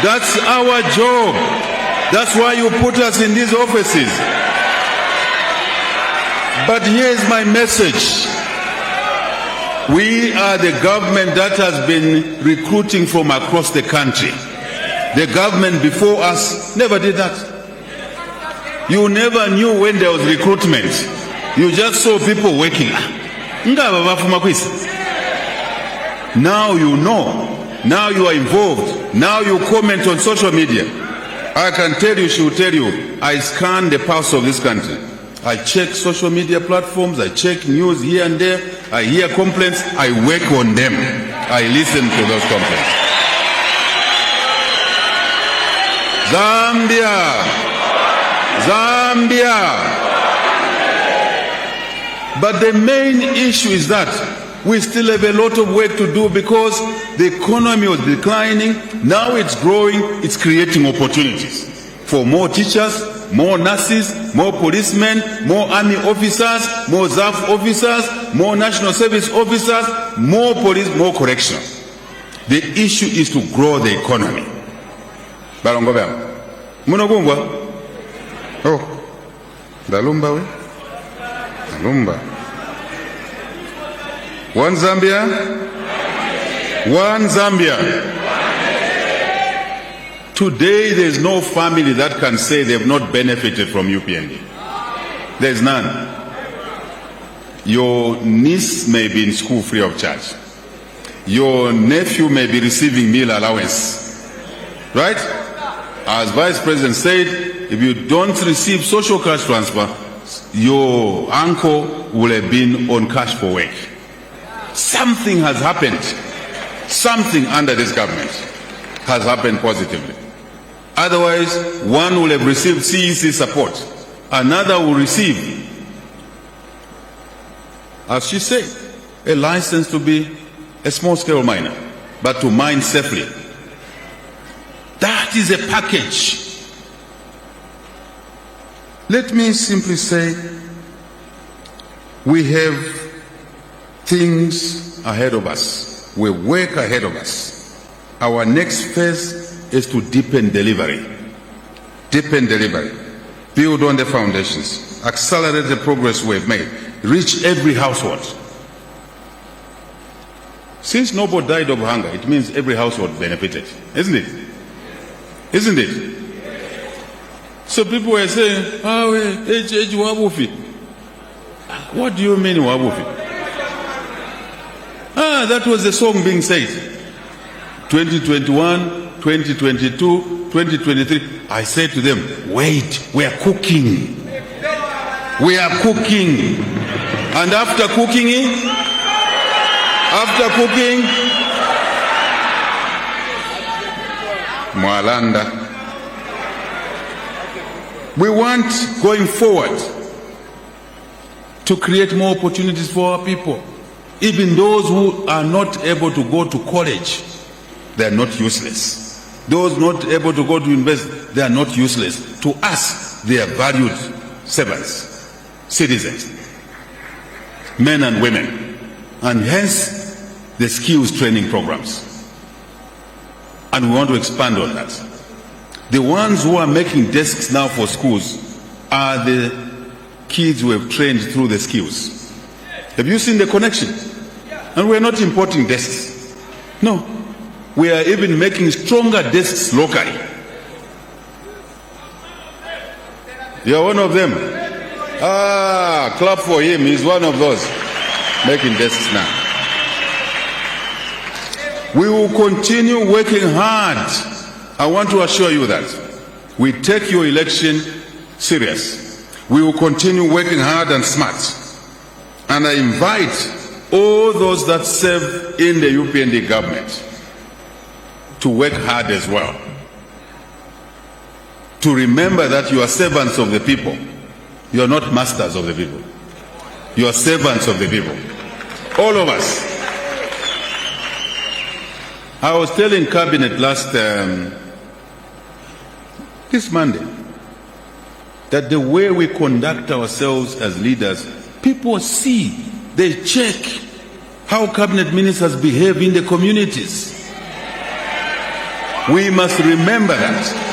That's our job. That's why you put us in these offices. But here's my message. We are the government that has been recruiting from across the country. The government before us never did that. You never knew when there was recruitment. You just saw people working. Now you know. Now you are involved. Now you comment on social media. I can tell you, she will tell you, I scan the pulse of this country. I check social media platforms. I check news here and there. I hear complaints. I work on them. I listen to those complaints. Zambia. But the main issue is that we still have a lot of work to do because the economy was declining. Now it's growing. It's creating opportunities for more teachers, more nurses, more policemen, more army officers, more ZAF officers, more national service officers, more police, more correctional. The issue is to grow the economy. Munogungwa. Oh, Dalumba we? Dalumba. One Zambia? One Zambia. Today there's no family that can say they've not benefited from UPND. There's none. Your niece may be in school free of charge. Your nephew may be receiving meal allowance. Right? As Vice President said, if you don't receive social cash transfer, your uncle will have been on cash for work. Something has happened. Something under this government has happened positively. Otherwise, one will have received CEC support. Another will receive, as she said, a license to be a small-scale miner, but to mine safely. That is a package. Let me simply say, we have things ahead of us. We work ahead of us. Our next phase is to deepen delivery. Deepen delivery. Build on the foundations. Accelerate the progress we've made. Reach every household. Since nobody died of hunger, it means every household benefited. Isn't it? Isn't it? So people were saying, Wabufi. What do you mean Wabufi? That was the song being said. 2021, 2022, 2023. I said to them, wait, we are cooking. We are cooking. And after cooking, Mwalanda. We want, going forward, to create more opportunities for our people. Even those who are not able to go to college, they are not useless. Those not able to go to university, they are not useless. To us, they are valued servants, citizens, men and women, and hence the skills training programs. And we want to expand on that. The ones who are making desks now for schools are the kids who have trained through the skills. Have you seen the connection? And we're not importing desks. No. We are even making stronger desks locally. You're one of them. Ah, clap for him. He's one of those making desks now. We will continue working hard. I want to assure you that we take your election serious. We will continue working hard and smart. And I invite all those that serve in the UPND government to work hard as well. To remember that you are servants of the people. You are not masters of the people. You are servants of the people. All of us. I was telling Cabinet this Monday, that the way we conduct ourselves as leaders, people see, they check how cabinet ministers behave in the communities. We must remember that.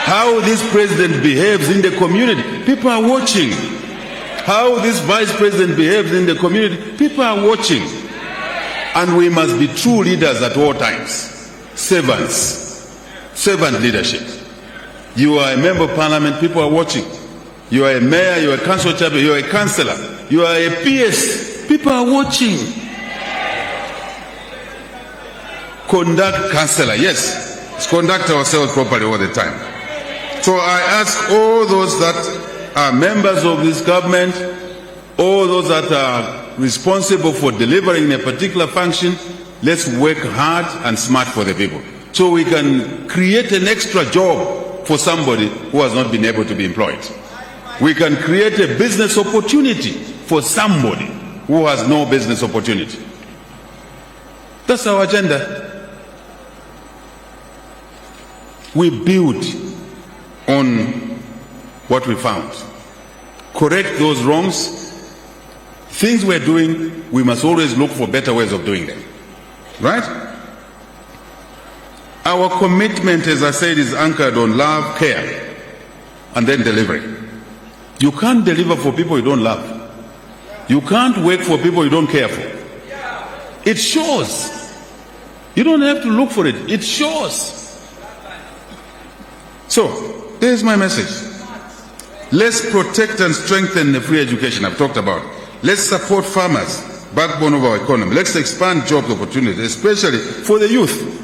How this president behaves in the community, people are watching. How this vice president behaves in the community, people are watching. And we must be true leaders at all times. Servants. Servant leadership. You are a member of parliament, people are watching. You are a mayor, you are a council chairman, you are a councillor, you are a PS, people are watching. Conduct councillor, yes. Let's conduct ourselves properly all the time. So I ask all those that are members of this government, all those that are responsible for delivering a particular function, let's work hard and smart for the people. So we can create an extra job for somebody who has not been able to be employed. We can create a business opportunity for somebody who has no business opportunity. That's our agenda. We build on what we found. Correct those wrongs. Things we're doing, we must always look for better ways of doing them. Right? Our commitment, as I said, is anchored on love, care, and then delivery. You can't deliver for people you don't love. You can't work for people you don't care for. It shows. You don't have to look for it. It shows. So, there's my message. Let's protect and strengthen the free education I've talked about. Let's support farmers, backbone of our economy. Let's expand job opportunities, especially for the youth.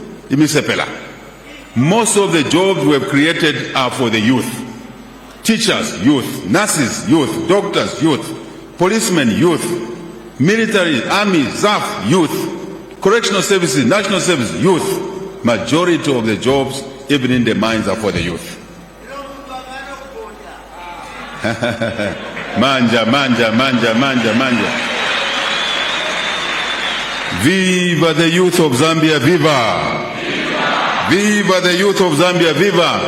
Most of the jobs we have created are for the youth. Teachers, youth. Nurses, youth. Doctors, youth. Policemen, youth. Military, army, ZAF, youth. Correctional services, national service, youth. Majority of the jobs, even in the mines, are for the youth. Manja, manja, manja, manja, manja. Viva the youth of Zambia, viva! Viva the youth of Zambia, viva!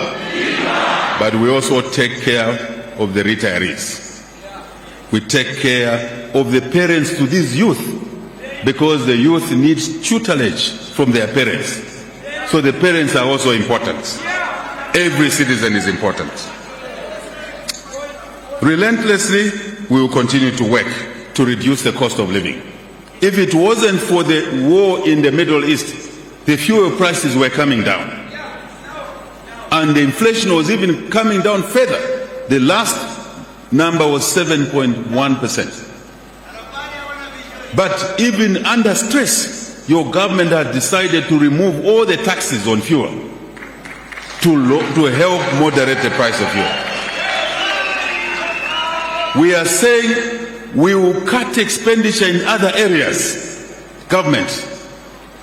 But we also take care of the retirees. We take care of the parents to these youth, because the youth needs tutelage from their parents. So the parents are also important. Every citizen is important. Relentlessly, we will continue to work to reduce the cost of living. If it wasn't for the war in the Middle East, the fuel prices were coming down. And the inflation was even coming down further. The last number was 7.1%. But even under stress, your government had decided to remove all the taxes on fuel to help moderate the price of fuel. We are saying we will cut expenditure in other areas. Government,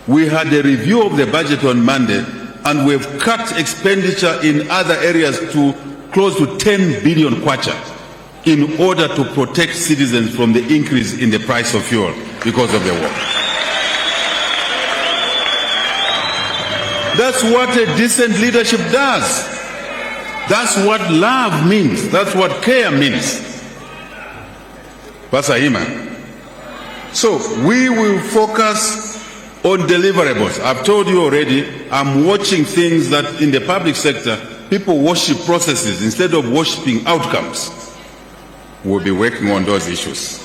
we had a review of the budget on Monday, and we've cut expenditure in other areas to close to 10 billion kwacha in order to protect citizens from the increase in the price of fuel because of the war. That's what a decent leadership does. That's what love means. That's what care means. Pastor Hima. So we will focus on deliverables. I've told you already, I'm watching things that in the public sector, people worship processes instead of worshiping outcomes. We'll be working on those issues.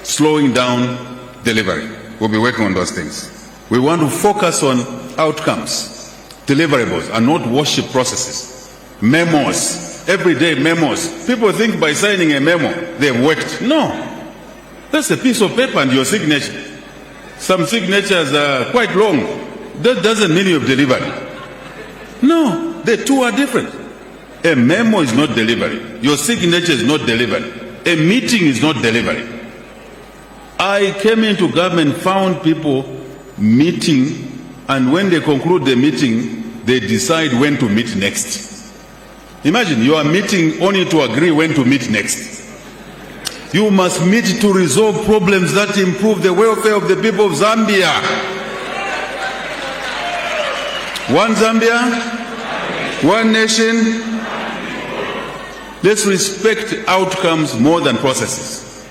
Slowing down delivery. We'll be working on those things. We want to focus on outcomes. Deliverables and not worship processes. Memos, everyday memos. People think by signing a memo, they've worked. No. That's a piece of paper and your signature. Some signatures are quite long. That doesn't mean you've delivered. No, the two are different. A memo is not delivery. Your signature is not delivery. A meeting is not delivery. I came into government, found people meeting, and when they conclude the meeting, they decide when to meet next. Imagine you are meeting only to agree when to meet next. You must meet to resolve problems that improve the welfare of the people of Zambia. One Zambia, one nation. Let's respect outcomes more than processes.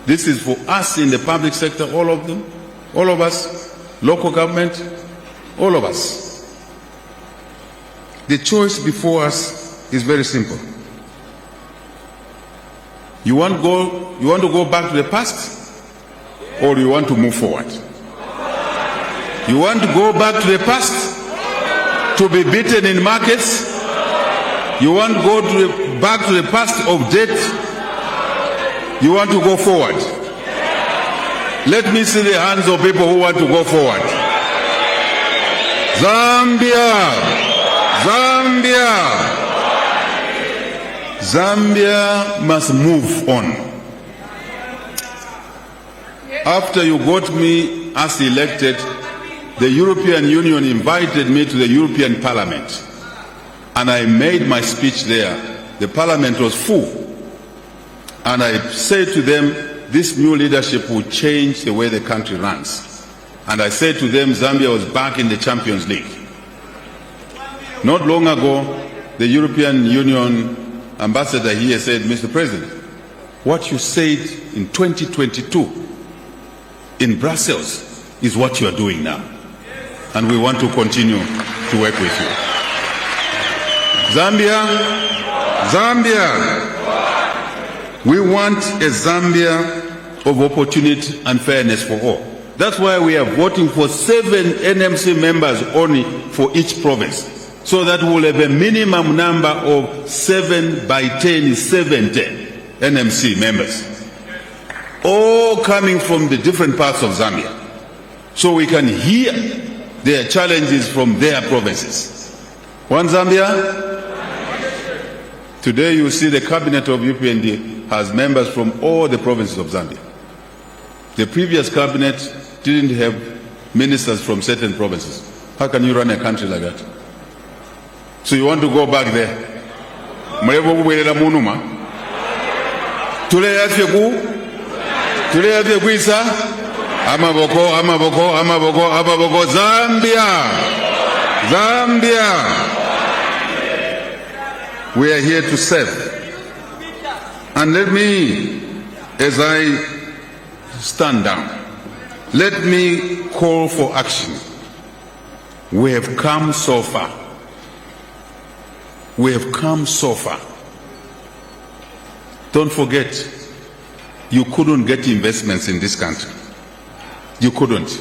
This is for us in the public sector, all of them, all of us, local government, all of us. The choice before us is very simple. You want to go back to the past, or you want to move forward? You want to go back to the past to be beaten in markets? You want to go back to the past of debt? You want to go forward? Let me see the hands of people who want to go forward. Zambia! Zambia! Zambia must move on. After you got me as elected, the European Union invited me to the European Parliament. And I made my speech there. The Parliament was full. And I said to them, this new leadership will change the way the country runs. And I said to them, Zambia was back in the Champions League. Not long ago, the European Union ambassador here said, Mr. President, what you said in 2022 in Brussels is what you are doing now. And we want to continue to work with you. Zambia, we want a Zambia of opportunity and fairness for all. That's why we are voting for 7 NMC members only for each province, so that we'll have a minimum number of 7 by 10 is 70 NMC members, all coming from the different parts of Zambia, so we can hear their challenges from their provinces. One Zambia. Today you see the cabinet of UPND has members from all the provinces of Zambia. The previous cabinet didn't have ministers from certain provinces. How can you run a country like that? So you want to go back there? Zambia. We are here to serve. And let me, as I stand down, let me call for action. We have come so far. We have come so far. Don't forget, you couldn't get investments in this country. You couldn't.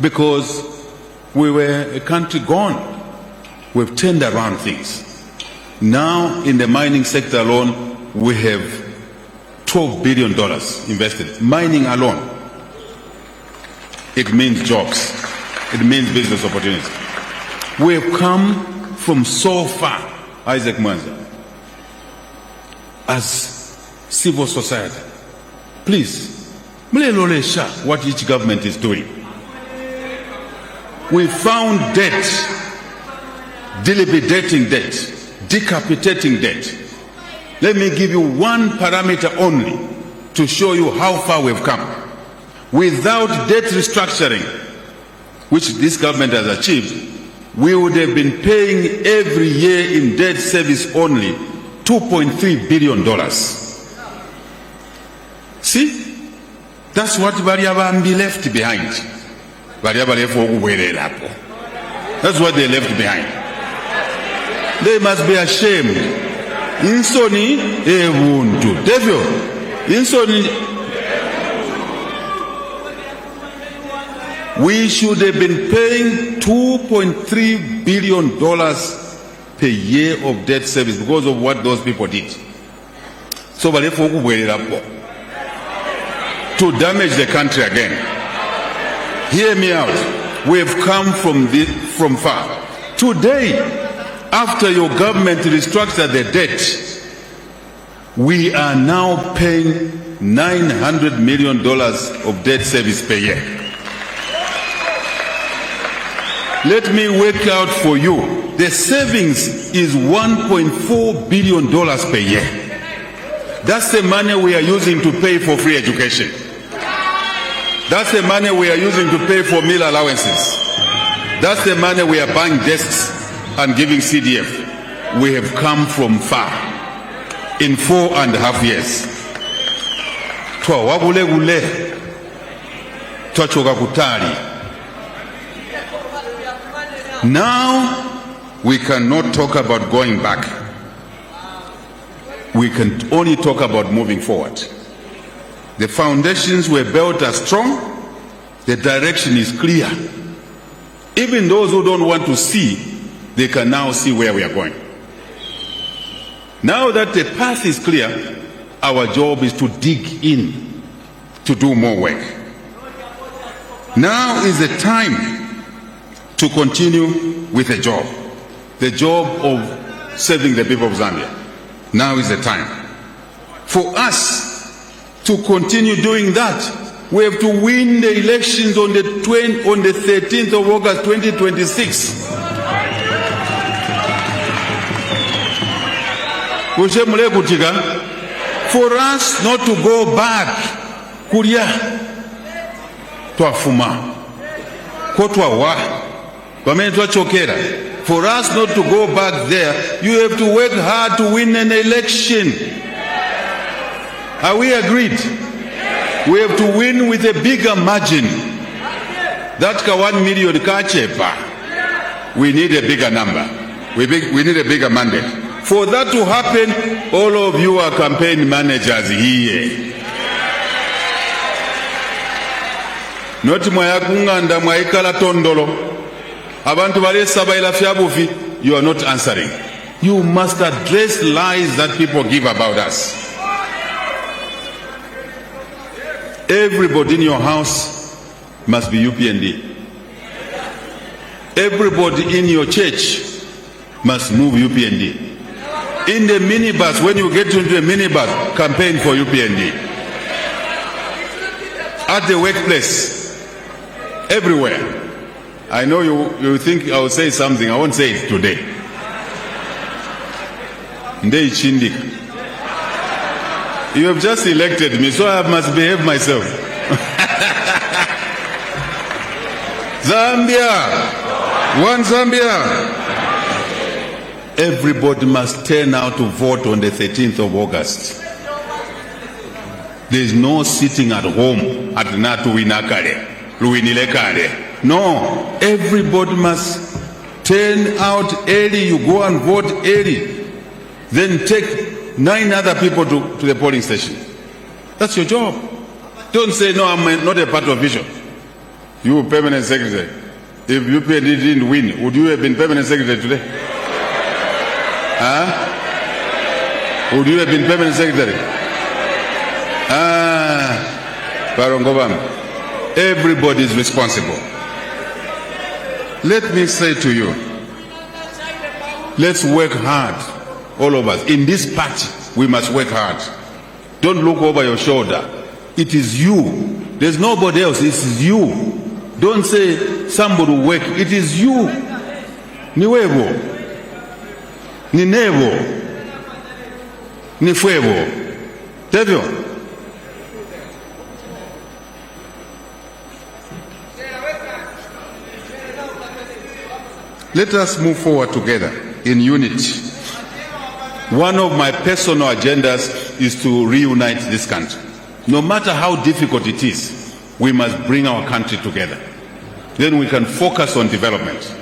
Because we were a country gone. We've turned around things. Now, in the mining sector alone, we have $12 billion invested. Mining alone. It means jobs. It means business opportunities. We have come from so far, Isaac Mwanza, as civil society. Please, what each government is doing. We found debt, dilapidating debt, decapitating debt. Let me give you one parameter only to show you how far we've come. Without debt restructuring, which this government has achieved, we would have been paying every year in debt service only $2.3 billion. See? That's what Variabambi left behind. That's what they left behind. They must be ashamed. Insoni ebuntu. Devil. Insoni. We should have been paying $2.3 billion per year of debt service because of what those people did. So to damage the country again. Hear me out. We have come from far. Today, after your government restructured the debt, we are now paying $900 million of debt service per year. Let me work out for you. The savings is $1.4 billion per year. That's the money we are using to pay for free education. That's the money we are using to pay for meal allowances. That's the money we are buying desks and giving CDF. We have come from far in 4.5 years. Now we cannot talk about going back. We can only talk about moving forward. The foundations were built are strong. The direction is clear. Even those who don't want to see, they can now see where we are going. Now that the path is clear, our job is to dig in, to do more work. Now is the time to continue with the job of serving the people of Zambia. Now is the time. For us to continue doing that, we have to win the elections on the 13th of August 2026. For us not to go back, kulia twafuma kotwawa bamene twachokera. For us not to go back there, you have to work hard to win an election. Are we agreed? We have to win with a bigger margin. That 1 million kachepa. We need a bigger number. We need a bigger mandate. For that to happen, all of you are campaign managers here. Not mwayakunganda mwayikala tondolo. Abantu balesa baila fyabufi, you are not answering. You must address lies that people give about us. Everybody in your house must be UPND. Everybody in your church must move UPND. In the minibus, when you get into a minibus, campaign for UPND. At the workplace, everywhere. I know you think I will say something. I won't say it today. Ndei chindika. You have just elected me, so I must behave myself. Zambia! One Zambia! Everybody must turn out to vote on the 13th of August. There is no sitting at home at Natuinakare, Luinilekare. No, everybody must turn out early. You go and vote early. Then take 9 other people to the polling station. That's your job. Don't say, no, I'm not a part of vision. You permanent secretary. If UPND didn't win, would you have been permanent secretary today? Huh? Would you have been permanent secretary? Everybody is responsible. Let me say to you, let's work hard, all of us. In this party, we must work hard. Don't look over your shoulder. It is you. There's nobody else. It is you. Don't say somebody will work. It is you. Ni wewe. Ni nevo. ni fuego. Ndivyo? Let us move forward together in unity. One of my personal agendas is to reunite this country. No matter how difficult it is, we must bring our country together. Then we can focus on development,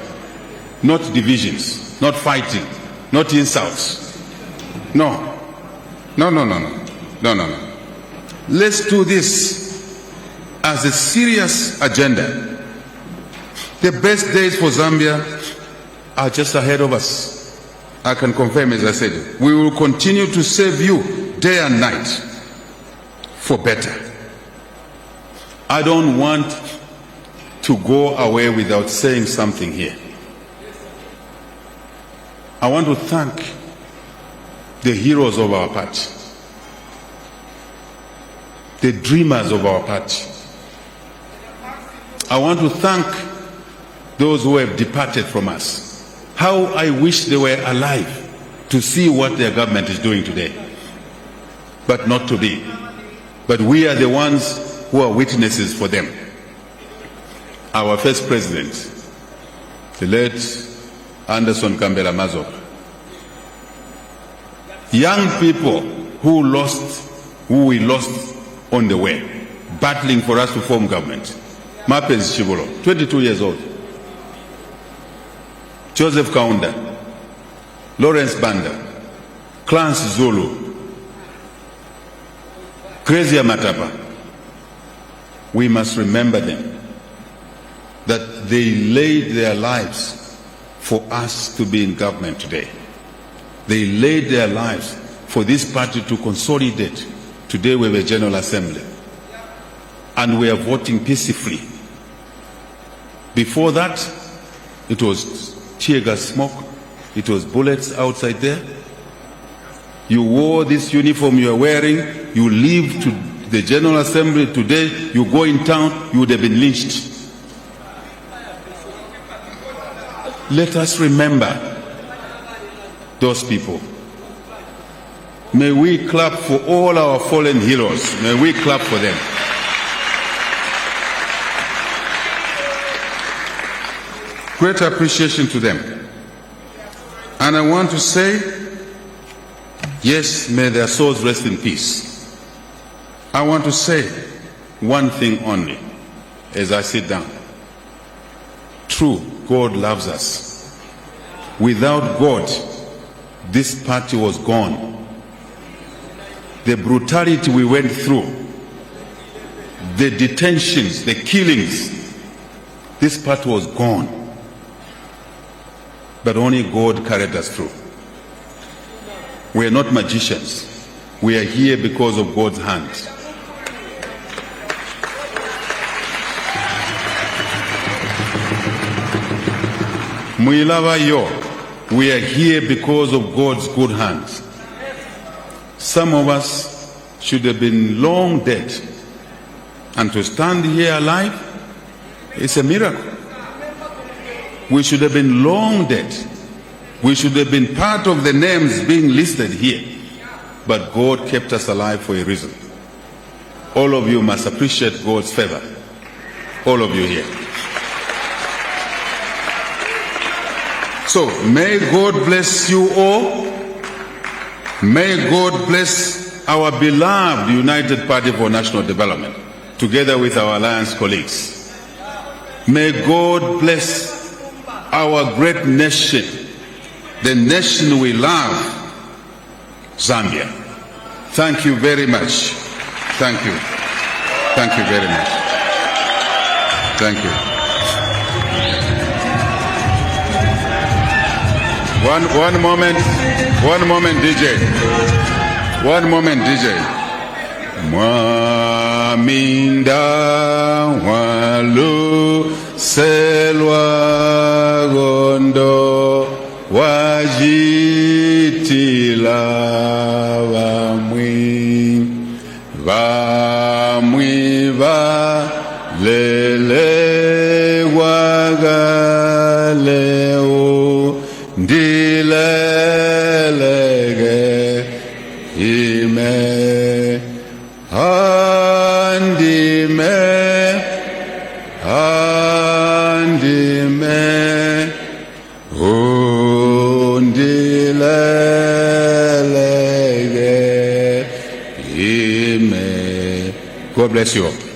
not divisions, not fighting, not insults. No. Let's do this as a serious agenda. The best days for Zambia are just ahead of us. I can confirm, as I said, we will continue to serve you day and night for better. I don't want to go away without saying something here. I want to thank the heroes of our party, the dreamers of our party. I want to thank those who have departed from us. How I wish they were alive to see what their government is doing today, but not to be. But we are the ones who are witnesses for them. Our first president, the late Anderson Kambela Mazop. Young people who we lost on the way, battling for us to form government. Mapes Shibolo, 22 years old. Joseph Kaunda, Lawrence Banda, Clarence Zulu, Kezia Matapa. We must remember them, that they laid their lives for us to be in government today. They laid their lives for this party to consolidate. Today we have a General Assembly and we are voting peacefully. Before that, it was tear gas smoke, it was bullets outside there. You wore this uniform you are wearing, you leave to the General Assembly today, you go in town, you would have been lynched. Let us remember those people. May we clap for all our fallen heroes. May we clap for them. Great appreciation to them. And I want to say, yes, may their souls rest in peace. I want to say one thing only as I sit down. True, God loves us. Without God, this party was gone. The brutality we went through, the detentions, the killings, this party was gone. But only God carried us through. We are not magicians. We are here because of God's hand. Muilava yo, we are here because of God's good hand. Some of us should have been long dead. And to stand here alive, it's a miracle. We should have been long dead. We should have been part of the names being listed here. But God kept us alive for a reason. All of you must appreciate God's favor. All of you here. So, may God bless you all. May God bless our beloved United Party for National Development, together with our alliance colleagues. May God bless our great nation, the nation we love, Zambia. Thank you very much. Thank you. Thank you very much. Thank you. One moment, DJ. One moment, DJ. Mwaminda walu selwa gondo wajitila vamwi lele wagaleo ndilelege God bless you all.